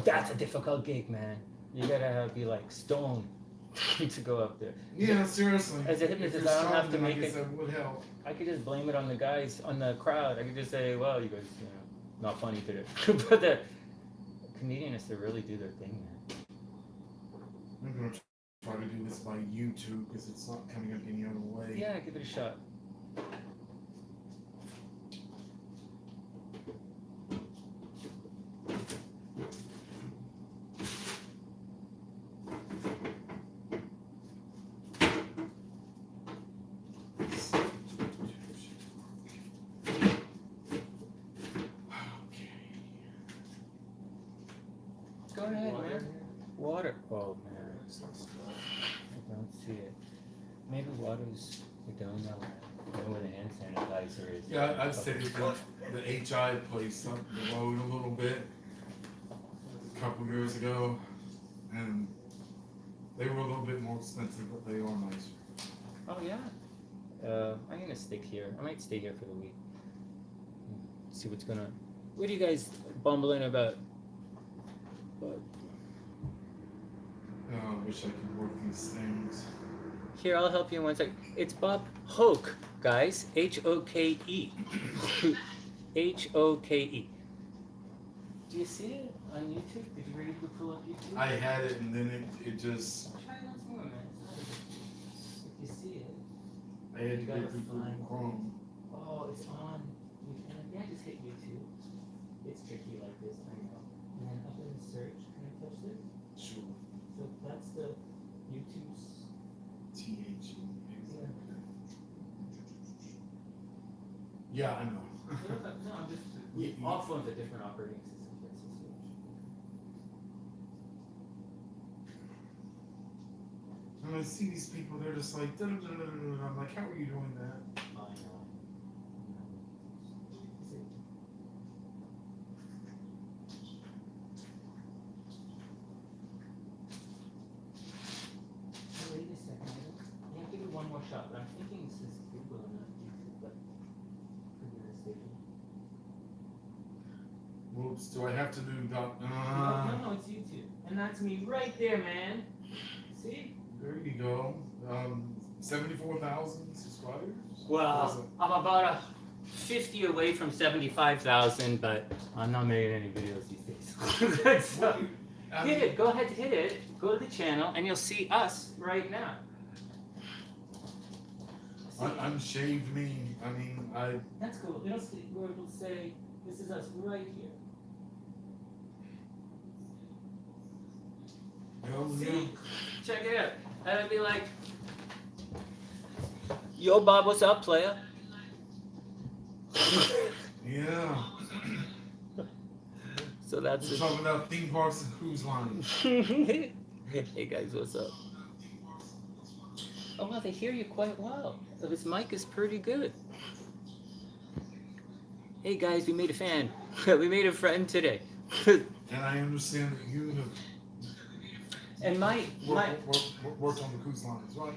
That's a difficult gig, man. You gotta be like stone to go up there. Yeah, seriously. As a If hypnotist, you're I don't have strong, to then I make guess it. that would help. I could just blame it on the guys, on the crowd. I could just say, well, you guys, not funny today. But the comedians, they really do their thing, man. I'm gonna try to do this by YouTube because it's not coming up any other way. Yeah, give it a shot. Go ahead, man. Water. Oh, man. I don't see it. Maybe water's, we don't know. I know where the hand sanitizer is. Yeah, I'd say the HI place up the road a little bit a couple years ago, and they were a little bit more expensive, but they are nicer. Oh, yeah. I'm gonna stick here. I might stay here for the week. See what's going on. What are you guys bumbling about? But Oh, I wish I could work these things. here, I'll help you in 1 second. It's Bob Hoke, guys. HOKE. HOKE. Do you see it on YouTube? Did you ready to pull up YouTube? I had it, and then it just Try it once more, man. If you see it. I had to You go gotta through find Google Chrome. Oh, it's on. Yeah, just hit YouTube. It's tricky like this, I know. And then up in the search, can I touch this? Sure. So that's the YouTube's. THE. Yeah. Yeah, I know. No, I'm just. Yeah, All phones are different operating systems. That's the switch. And I see these people, they're just like, da-da-da-da-da-da. I'm like, how are you doing that? I know. Wait a second. Yeah, give it one more shot. But I'm thinking this is Google and not YouTube, but could be mistaken. Whoops, do I have to do dot? No, it's YouTube. And that's me right there, man. See? There you go. 74,000 subscribers? Well, I'm about 50 away from 75,000, but I'm not making any videos these days. So, hit it. Go ahead, hit it. Go to the channel, and you'll see us right now. Unshaved me. I mean, That's cool. It'll say, this is us right here. See? Check it out. And it'll be like, yo, Bob, what's up, player? Yeah. So that's We're it. talking about theme parks and cruise lines. Hey guys, what's up? Oh wow, they hear you quite well. So this mic is pretty good. Hey guys, we made a fan. We made a friend today. And I understand that you have And worked on the cruise lines, right?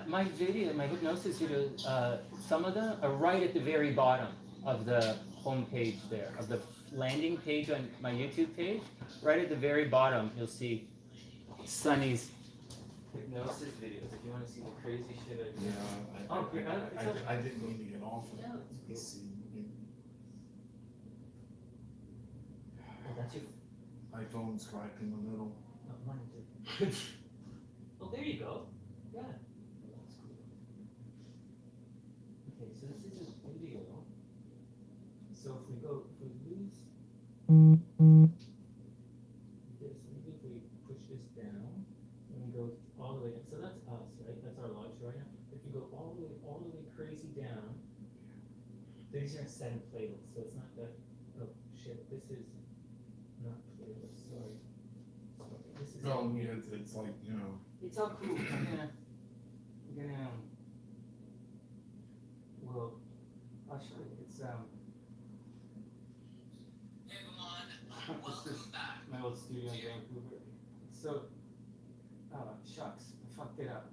my video, my hypnosis videos, some of them are right at the very bottom of the home page there, of the landing page on my YouTube page. Right at the very bottom, you'll see Sunny's hypnosis videos. If you want to see the crazy shit I do. Yeah, I didn't mean to get off of No, it. it's cool. Oh, that's your. My phone's cracked in the middle. No, mine too. Oh, there you go. Yeah. That's cool. Okay, so this is a video. So if we lose this, maybe if we push this down, and we go all the way down. So that's us, right? That's our live show right now. If you go all the way crazy down, these are set in playlists, so it's not that. Oh shit, this is not playlist. Sorry. This is. No, yeah, it's like, you know. It's all cool. I'm gonna, well, I'll show you. It's this is my old studio in Vancouver. So, oh shucks, I fucked it up.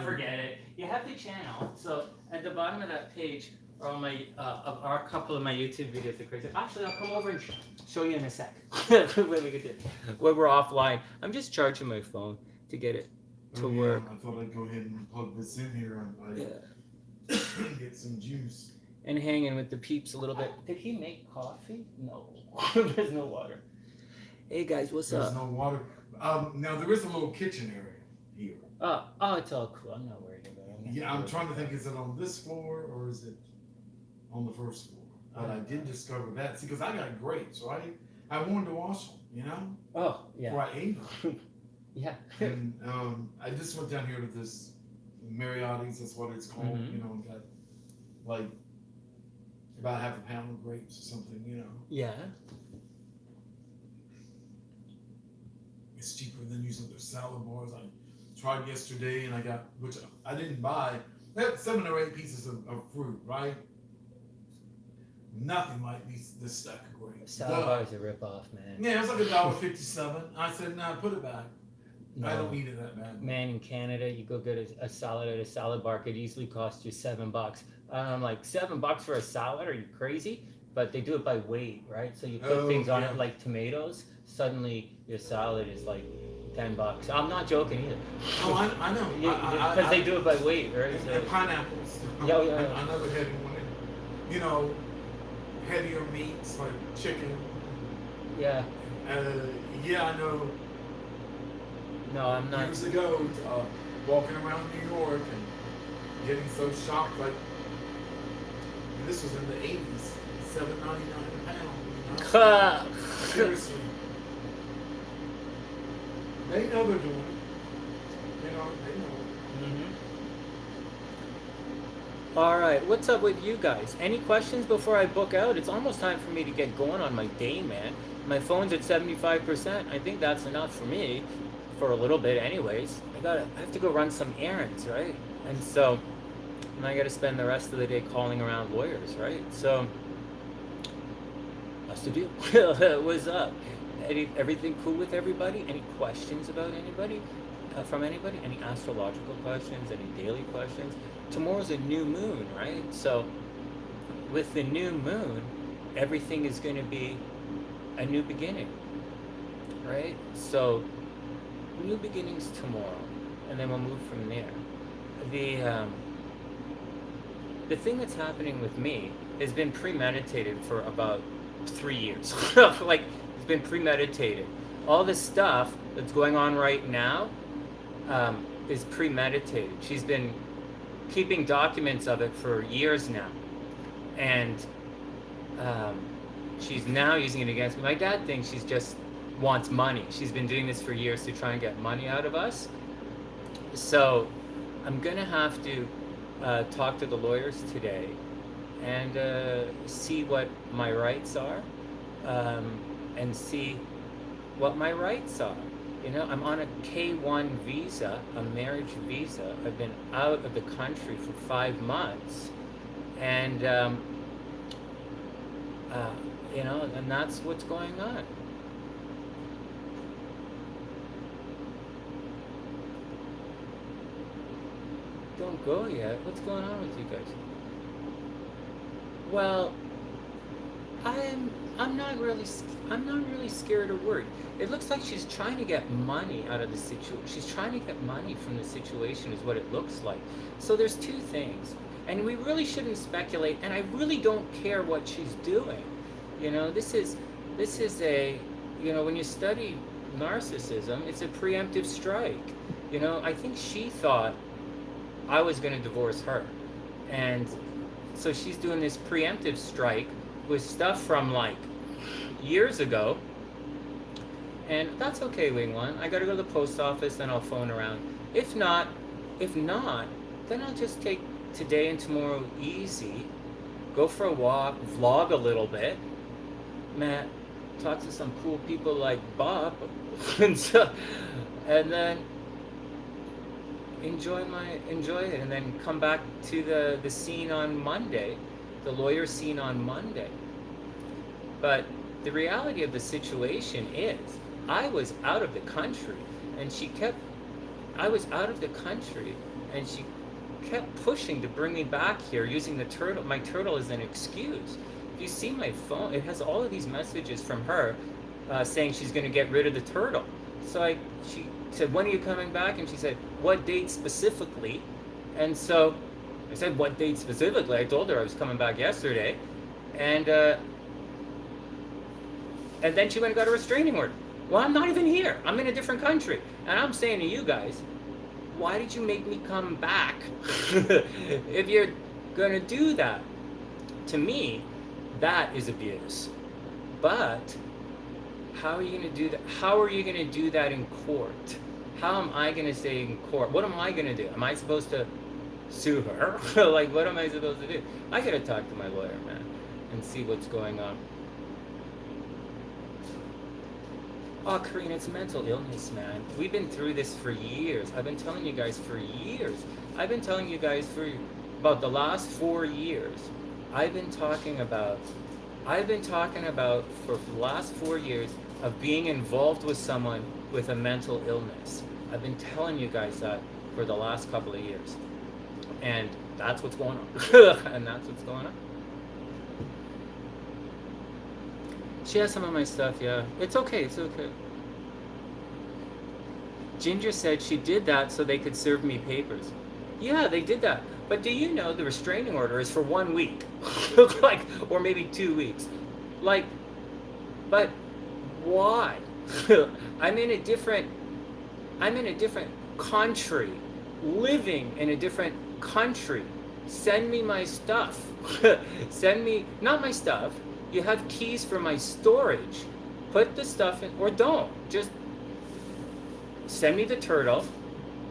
Forget it. You have the channel. So at the bottom of that page are all my, are a couple of my YouTube videos that crazy. Actually, I'll come over and show you in a sec. when we're offline. I'm just charging my phone to get it to work. I thought I'd go ahead and plug this in here and get some juice. And hanging with the peeps a little bit. Did he make coffee? No. There's no water. Hey guys, what's There's up? no water. Now there is a little kitchen area here. Oh, it's all cool. I'm not worried about it. Yeah, I'm trying to think, is it on this floor or is it on the first floor? But I did discover that. See, because I got grapes, right? I wanted to wash them, you know? Oh, yeah. Before I ate them. Yeah. And I just went down here to this Mariotti's, that's what it's called, Mhm. you know, and got like about half a pound of grapes or something, you know. Yeah. It's cheaper than using their salad bars. I tried yesterday and I got, which I didn't buy, I had 7 or 8 pieces of fruit, right? Nothing like this stack of grapes. Salad bar is a rip-off, man. Yeah, it was like $1.57. I said, nah, put it back. No. I don't need it that bad. Man, in Canada, you go get a salad at a salad bar could easily cost you $7. I'm like, $7 for a salad? Are you crazy? But they do it by weight, right? So you put things on it like tomatoes. Suddenly, your salad is like $10. I'm not joking either. Oh, I know. Because they do it by weight, right? And pineapples. Yeah. Another heavy one. You know, heavier meats like chicken. Yeah. Yeah, I know. No, I'm not. Years ago, walking around New York and getting so shocked, like, and this was in the 80s, $7.99 a pound. You know? Seriously. They know they're doing it. You know, they know. All right, what's up with you guys? Any questions before I book out? It's almost time for me to get going on my day, man. My phone's at 75%. I think that's enough for me, for a little bit, anyways. I have to go run some errands, right? And so, and I got to spend the rest of the day calling around lawyers, right? So, what's the deal? What's up? Everything cool with everybody? Any questions about anybody? From anybody? Any astrological questions? Any daily questions? Tomorrow's a new moon, right? So, with the new moon, everything is going to be a new beginning, right? So, new beginnings tomorrow, and then we'll move from there. The thing that's happening with me has been premeditated for about 3 years. Like, it's been premeditated. All this stuff that's going on right now is premeditated. She's been keeping documents of it for years now, and she's now using it against me. My dad thinks she's just wants money. She's been doing this for years to try and get money out of us. So I'm gonna have to talk to the lawyers today and see what my rights are and see what my rights are. You know, I'm on a K1 visa, a marriage visa. I've been out of the country for 5 months, and you know, and that's what's going on. Don't go yet. What's going on with you guys? Well, I'm I'm not really I'm not really scared or worried. It looks like she's trying to get money out of the situation. She's trying to get money from the situation, is what it looks like. So there's two things, and we really shouldn't speculate. And I really don't care what she's doing. You know, this is a, you know, when you study narcissism, it's a preemptive strike. You know, I think she thought I was going to divorce her, and so she's doing this preemptive strike with stuff from like years ago, and that's okay, Wing One. I gotta go to the post office, then I'll phone around. If not, then I'll just take today and tomorrow easy, go for a walk, vlog a little bit, Matt, talk to some cool people like Bob, and so, and then enjoy it, and then come back to the scene on Monday, the lawyer scene on Monday. But the reality of the situation is, I was out of the country, and I was out of the country, and she kept pushing to bring me back here using my turtle as an excuse. If you see my phone, it has all of these messages from her saying she's going to get rid of the turtle. So she said, when are you coming back? And she said, what date specifically? And so I said, what date specifically? I told her I was coming back yesterday. And then she went and got a restraining order. Well, I'm not even here. I'm in a different country. And I'm saying to you guys, why did you make me come back if you're going to do that? To me, that is abuse. But how are you going to do that? How are you going to do that in court? How am I going to say in court? What am I going to do? Am I supposed to sue her? Like, what am I supposed to do? I got to talk to my lawyer, man, and see what's going on. Oh, Karina, it's mental illness, man. We've been through this for years. I've been telling you guys for years. I've been telling you guys for about the last 4 years. I've been talking about for the last 4 years of being involved with someone with a mental illness. I've been telling you guys that for the last couple of years. And that's what's going on. And that's what's going on. She has some of my stuff, yeah. It's okay, it's okay. Ginger said she did that so they could serve me papers. Yeah, they did that. But do you know the restraining order is for 1 week? Like, or maybe 2 weeks. Like, but why? I'm in a different country, living in a different country. Send me my stuff. Send me, not my stuff. You have keys for my storage. Put the stuff in, or don't. Just send me the turtle.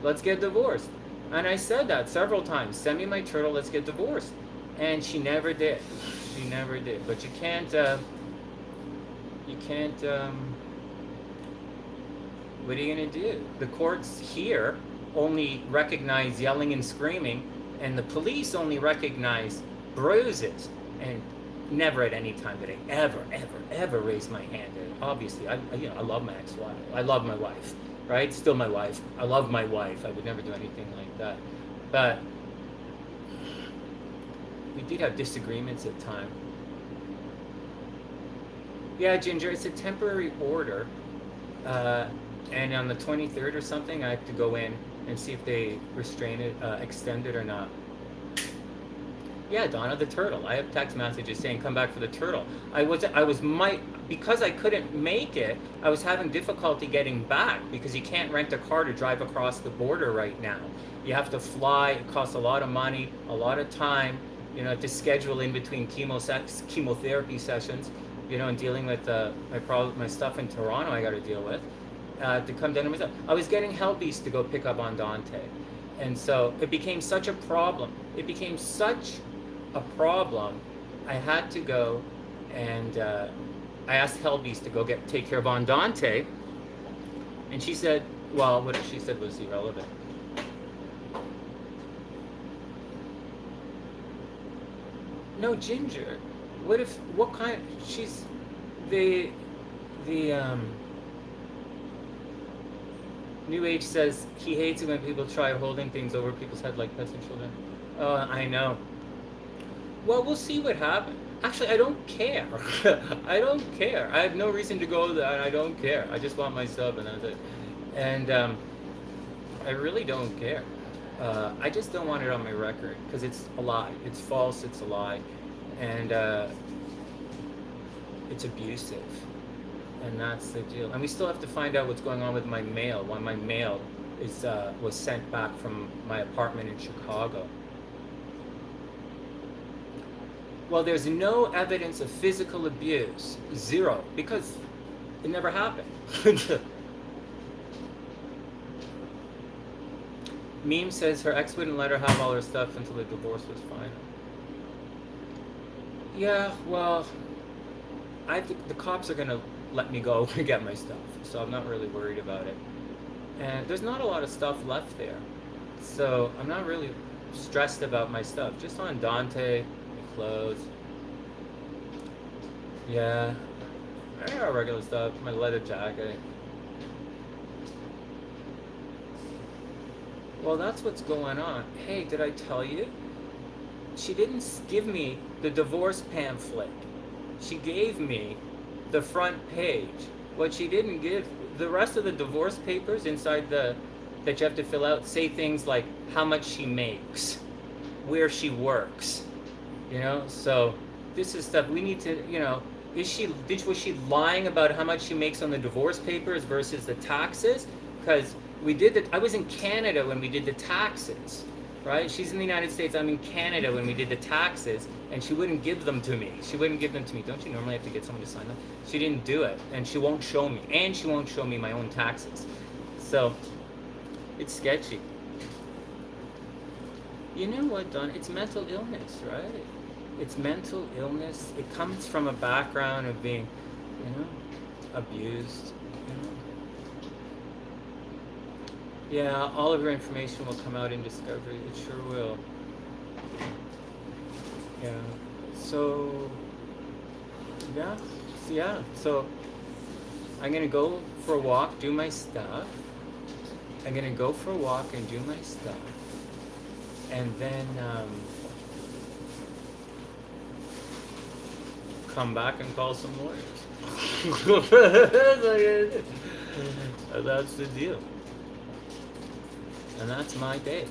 Let's get divorced. And I said that several times. Send me my turtle. Let's get divorced. And she never did. She never did. But you can't. What are you gonna do? The courts here only recognize yelling and screaming, and the police only recognize bruises. And never at any time did I ever raise my hand. And obviously, I love my ex-wife. I love my wife, right? Still my wife. I love my wife. I would never do anything like that. But we did have disagreements at times. Yeah, Ginger, it's a temporary order. And on the 23rd or something, I have to go in and see if they extend it or not. Yeah, Donna, the turtle. I have text messages saying come back for the turtle. Because I couldn't make it, I was having difficulty getting back because you can't rent a car to drive across the border right now. You have to fly. It costs a lot of money, a lot of time, to schedule in between chemotherapy sessions, and dealing with my stuff in Toronto I got to deal with, to come down to myself. I was getting Helpies to go pick up on Dante. And so it became such a problem. I had to go and I asked Helbys to go take care of Andante, and she said, well, what she said was irrelevant. No, Ginger. What kind, she's, the New Age says he hates it when people try holding things over people's head like pets and children. Oh, I know. Well, we'll see what happens. Actually, I don't care. I don't care. I have no reason to go there, and I don't care. I just want my stuff, and that's it. And I really don't care. I just don't want it on my record, because it's a lie. It's false, it's a lie. And it's abusive. And that's the deal. And we still have to find out what's going on with my mail. When my mail was sent back from my apartment in Chicago. Well, there's no evidence of physical abuse. Zero. Because it never happened. Meme says her ex wouldn't let her have all her stuff until the divorce was final. Yeah, well, I think the cops are going to let me go and get my stuff. So I'm not really worried about it. And there's not a lot of stuff left there. So I'm not really stressed about my stuff. Just on Dante, my clothes. Yeah. I got regular stuff. My leather jacket. Well, that's what's going on. Hey, did I tell you? She didn't give me the divorce pamphlet. She gave me the front page. What she didn't give, the rest of the divorce papers inside that you have to fill out say things like how much she makes, where she works, so this is stuff we need to, was she lying about how much she makes on the divorce papers versus the taxes? Because I was in Canada when we did the taxes, right? She's in the United States, I'm in Canada when we did the taxes, and she wouldn't give them to me. Don't you normally have to get someone to sign them? She didn't do it, and she won't show me. And she won't show me my own taxes. So, it's sketchy. You know what, Don? It's mental illness, right? It's mental illness. It comes from a background of being, abused, Yeah, all of her information will come out in discovery. It sure will. Yeah. So, So, I'm going to go for a walk, do my stuff. I'm going to go for a walk and do my stuff. And then come back and call some lawyers. That's the deal. And that's my day.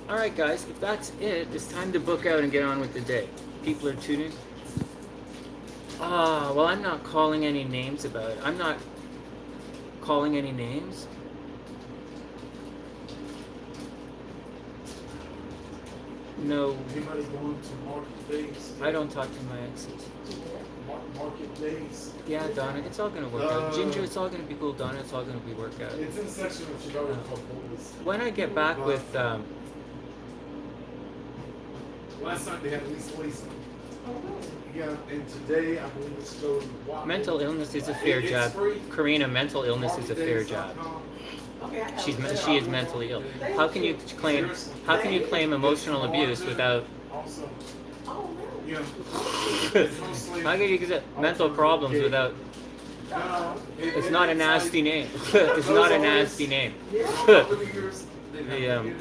Alright guys, if that's it, it's time to book out and get on with the day. People are tuning. Well, I'm not calling any names about it. I'm not calling any names. No. Anybody going to market days? I don't talk to my exes. Market days? Yeah, Donna, it's all going to work out. Ginger, it's all going to be cool. Donna, it's all going to be worked out. It's in the section of Chicago called Boldness. When I get back with... last night they had Lisa Lisa. Yeah, and today I believe it's going to mental illness is a fair job. Karina, mental illness is a fair job. She is mentally ill. How can you claim emotional abuse without how can you get mental problems without it's not a nasty name. It's not a nasty name. The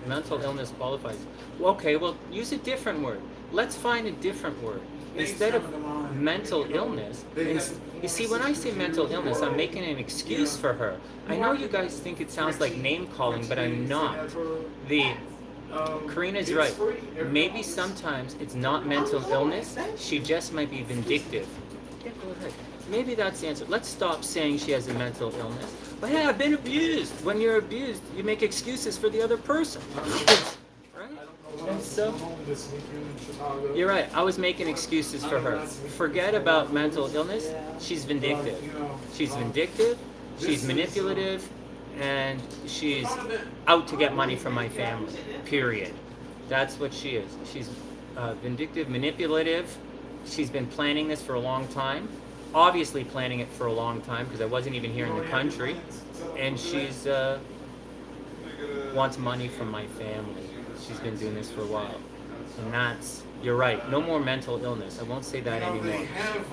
mental illness qualifies. Okay, well use a different word. Let's find a different word. Instead of mental illness, you see, when I say mental illness, I'm making an excuse for her. I know you guys think it sounds like name calling, but I'm not. Karina's right. Maybe sometimes it's not mental illness. She just might be vindictive. Yeah, go ahead. Maybe that's the answer. Let's stop saying she has a mental illness. But hey, I've been abused. When you're abused, you make excuses for the other person. And so, you're right, I was making excuses for her. Forget about mental illness, she's vindictive. She's vindictive, she's manipulative, and she's out to get money from my family, period. That's what she is. She's vindictive, manipulative, she's been planning this for a long time. Obviously planning it for a long time because I wasn't even here in the country. And she's wants money from my family. She's been doing this for a while. And that's, you're right, no more mental illness. I won't say that They anymore. have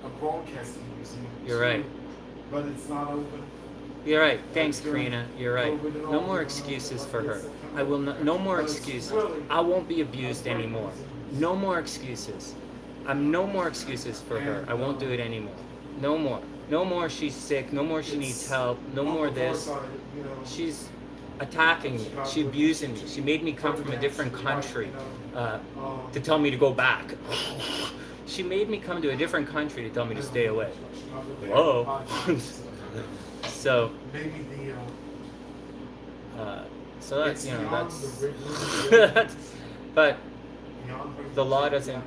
a broadcasting museum. You're right. But it's not open. You're right. Thanks, Karina. You're right. No more excuses for her. I will not. No more excuses. I won't be abused anymore. No more excuses. No more excuses for her. I won't do it anymore. No more. No more. She's sick. No more. She needs help. No more this. She's attacking me. She abusing me. She made me come from a different country to tell me to go back. She made me come to a different country to tell me to stay away. Whoa. So, so that's, you know, that's, but the law doesn't,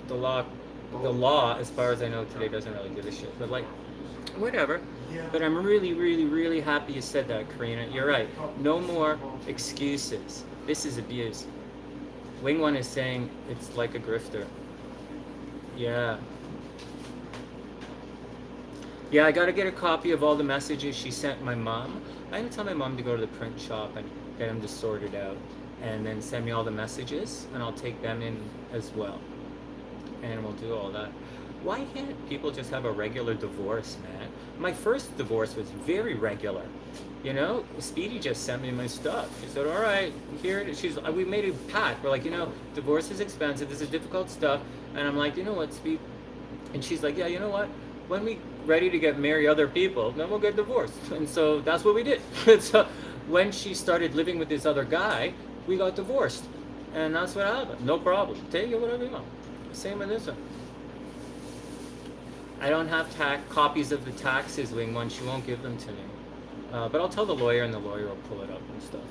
the law, as far as I know today, doesn't really give a shit, but like, whatever. But I'm really, really, really happy you said that, Karina. You're right. No more excuses. This is abuse. Wing One is saying it's like a grifter. Yeah. Yeah, I gotta get a copy of all the messages she sent my mom. I had to tell my mom to go to the print shop and get them just sorted out. And then send me all the messages, and I'll take them in as well. And we'll do all that. Why can't people just have a regular divorce, man? My first divorce was very regular. You know, Speedy just sent me my stuff. She said, all right, here it is. We made a pact. We're like, you know, divorce is expensive. This is difficult stuff. And I'm like, you know what, Speed? And she's like, yeah, you know what? When we ready to get marry other people, then we'll get divorced. And so that's what we did. So when she started living with this other guy, we got divorced. And that's what happened. No problem. Take it whatever you want. Same with this one. I don't have copies of the taxes, Wing One. She won't give them to me. But I'll tell the lawyer, and the lawyer will pull it up and stuff.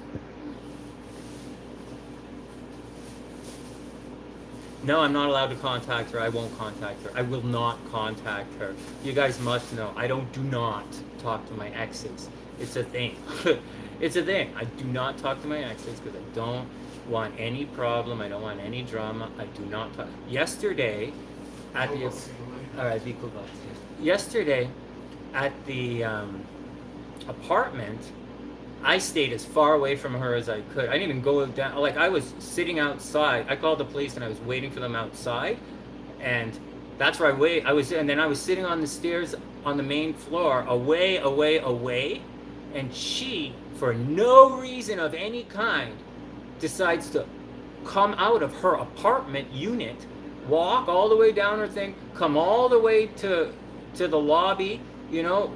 No, I'm not allowed to contact her. I won't contact her. I will not contact her. You guys must know, do not talk to my exes. It's a thing. It's a thing. I do not talk to my exes because I don't want any problem. I don't want any drama. I do not talk. Yesterday, at the... All right, be cool about it. Yesterday, at the apartment, I stayed as far away from her as I could. I didn't even go down. Like, I was sitting outside. I called the police, and I was waiting for them outside. And that's where I was, and then I was sitting on the stairs on the main floor, away. And she, for no reason of any kind, decides to come out of her apartment unit, walk all the way down her thing, come all the way to the lobby, you know,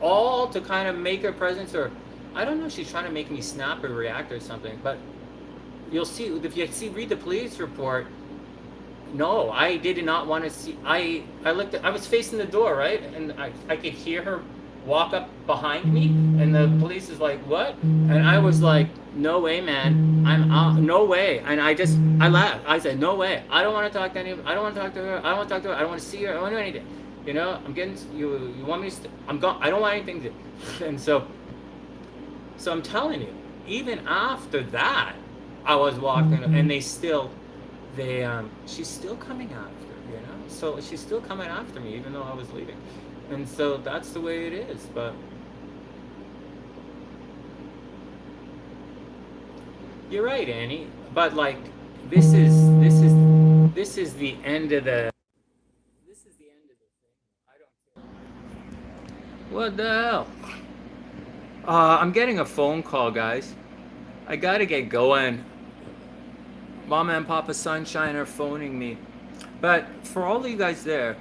all to kind of make her presence, or I don't know, she's trying to make me snap or react or something. But you'll see, if you read the police report, no, I did not want to see. I was facing the door, right, and I could hear her walk up behind me, and the police is like, what? And I was like, no way, man, I'm out, no way. And I laughed. I said, no way. I don't want to talk to anyone. I don't want to talk to her. I don't want to talk to her. I don't want to see her. I don't want to do anything. You know, I'm getting, you want me to, I'm gone. I don't want anything to, and so I'm telling you, even after that, I was walking, and she's still coming after, you know, so she's still coming after me, even though I was leaving. And so that's the way it is. But you're right, Annie. But like, this is the end of the. This is the end of the thing. I don't care. What the hell? I'm getting a phone call, guys. I gotta get going. Mama and Papa Sunshine are phoning me. But for all of you guys there,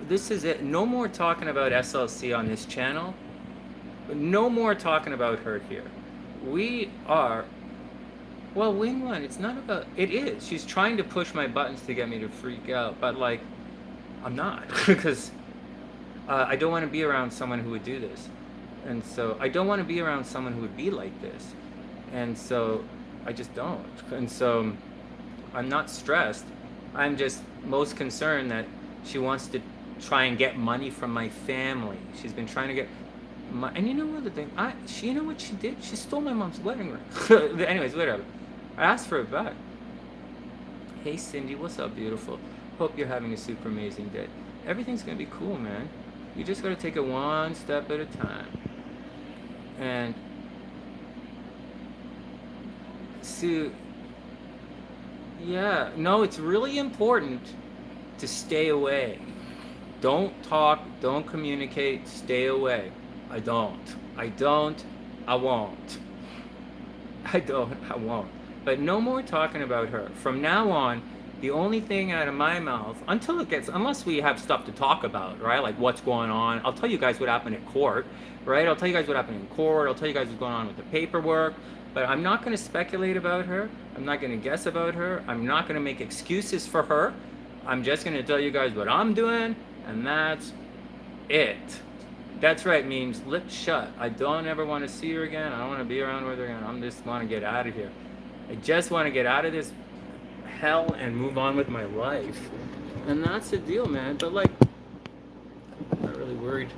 this is it. No more talking about SLC on this channel. No more talking about her here. We are... Well, Wing One, it's not about... It is. She's trying to push my buttons to get me to freak out. But, like, I'm not. Because I don't want to be around someone who would do this. And so I don't want to be around someone who would be like this. And so I just don't. And so I'm not stressed. I'm just most concerned that she wants to try and get money from my family. She's been trying to get money. And you know what the thing? You know what she did? She stole my mom's wedding ring. Anyways, whatever. I asked for it back. Hey, Cindy, what's up, beautiful? hope you're having a super amazing day. Everything's gonna be cool, man. You just gotta take it one step at a time. And so, yeah, no, it's really important to stay away. Don't talk, don't communicate, stay away. I don't. I won't. I won't. But no more talking about her. From now on, the only thing out of my mouth, unless we have stuff to talk about, right? Like what's going on. I'll tell you guys what happened in court, right? I'll tell you guys what happened in court. I'll tell you guys what's going on with the paperwork. But I'm not going to speculate about her. I'm not going to guess about her. I'm not going to make excuses for her. I'm just going to tell you guys what I'm doing, and that's it. That's right, means lips shut. I don't ever want to see her again. I don't want to be around with her again. I just want to get out of here. I just want to get out of this hell and move on with my life. And that's the deal, man. But like, I'm not really worried.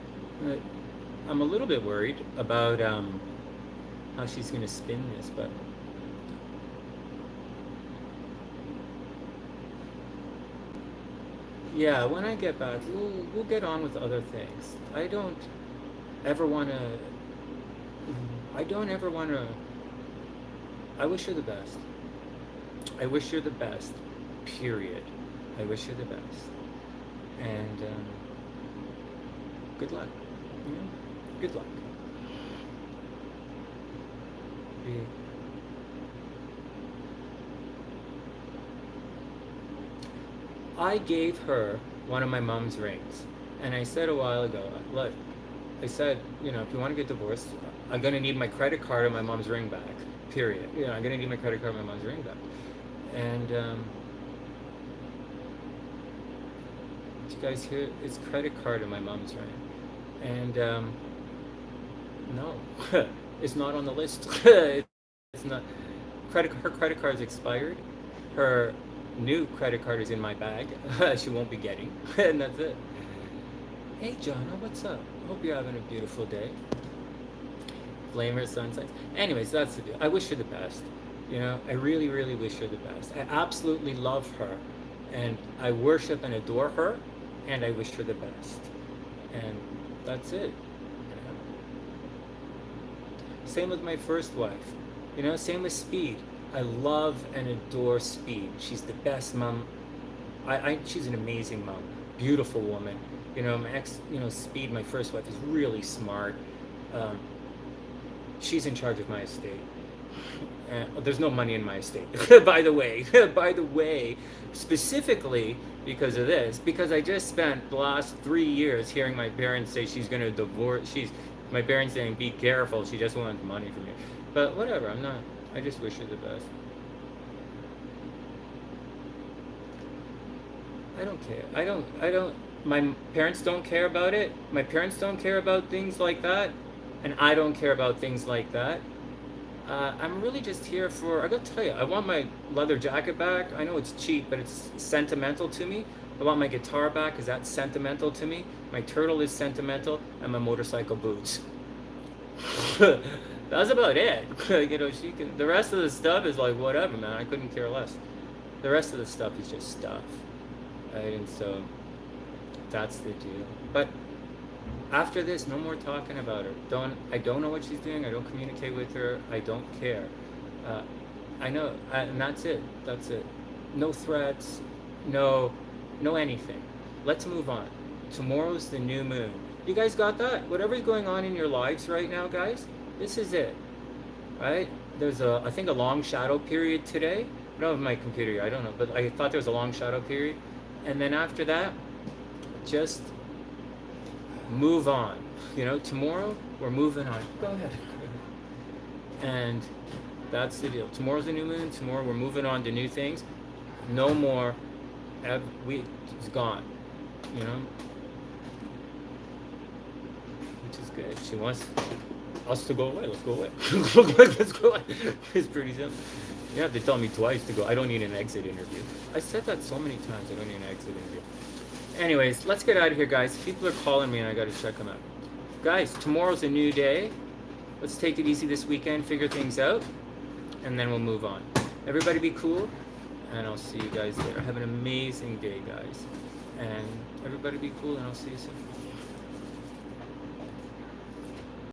I'm a little bit worried about how she's going to spin this, but yeah, when I get back, we'll get on with other things. I don't ever want to. I wish her the best. I wish her the best. Period. I wish her the best. And good luck. You know? Good luck. I gave her one of my mom's rings, and I said a while ago, look, I said, you know, if you want to get divorced, I'm going to need my credit card and my mom's ring back, period. You know, I'm going to need my credit card and my mom's ring back. And, did you guys hear? It's credit card and my mom's ring. And, no, it's not on the list. It's not. Her credit card's expired. Her new credit card is in my bag. She won't be getting. And that's it. Hey, Jonna, what's up? Hope you're having a beautiful day. Flamer, sunset. Anyways, that's the deal. I wish her the best. You know, I really, really wish her the best. I absolutely love her. And I worship and adore her. And I wish her the best. And that's it. Same with my first wife. You know, same with Speed. I love and adore Speed. She's the best mom. She's an amazing mom. Beautiful woman. You know, Speed, my first wife, is really smart. She's in charge of my estate. There's no money in my estate, by the way. By the way, specifically because of this, because I just spent the last 3 years hearing my parents say she's going to divorce. My parents saying, be careful, she just wants money from you. But whatever, I just wish her the best. I don't care. My parents don't care about it. My parents don't care about things like that. And I don't care about things like that. I'm really just here I gotta tell you, I want my leather jacket back. I know it's cheap, but it's sentimental to me. I want my guitar back because that's sentimental to me. My turtle is sentimental, and my motorcycle boots. That's about it. You know, the rest of the stuff is like whatever, man. I couldn't care less. The rest of the stuff is just stuff. Right? And so that's the deal. But after this, no more talking about her. I don't know what she's doing. I don't communicate with her. I don't care. I know, and that's it. That's it. No threats. No anything. Let's move on. Tomorrow's the new moon. You guys got that? Whatever's going on in your lives right now, guys, this is it. Right? There's I think a long shadow period today. I don't have my computer here. I don't know, but I thought there was a long shadow period. And then after that, just move on. You know, tomorrow we're moving on. Go ahead. And that's the deal. Tomorrow's the new moon. Tomorrow we're moving on to new things. No more. It's gone. You know, which is good. She wants us to go away. Let's go away. Let's go away. It's pretty simple. You have to tell me twice to go. I don't need an exit interview. I said that so many times. I don't need an exit interview. Anyways, let's get out of here, guys. People are calling me and I got to check them out. Guys, tomorrow's a new day. Let's take it easy this weekend, figure things out, and then we'll move on. Everybody be cool, and I'll see you guys there. Have an amazing day, guys. And everybody be cool, and I'll see you soon.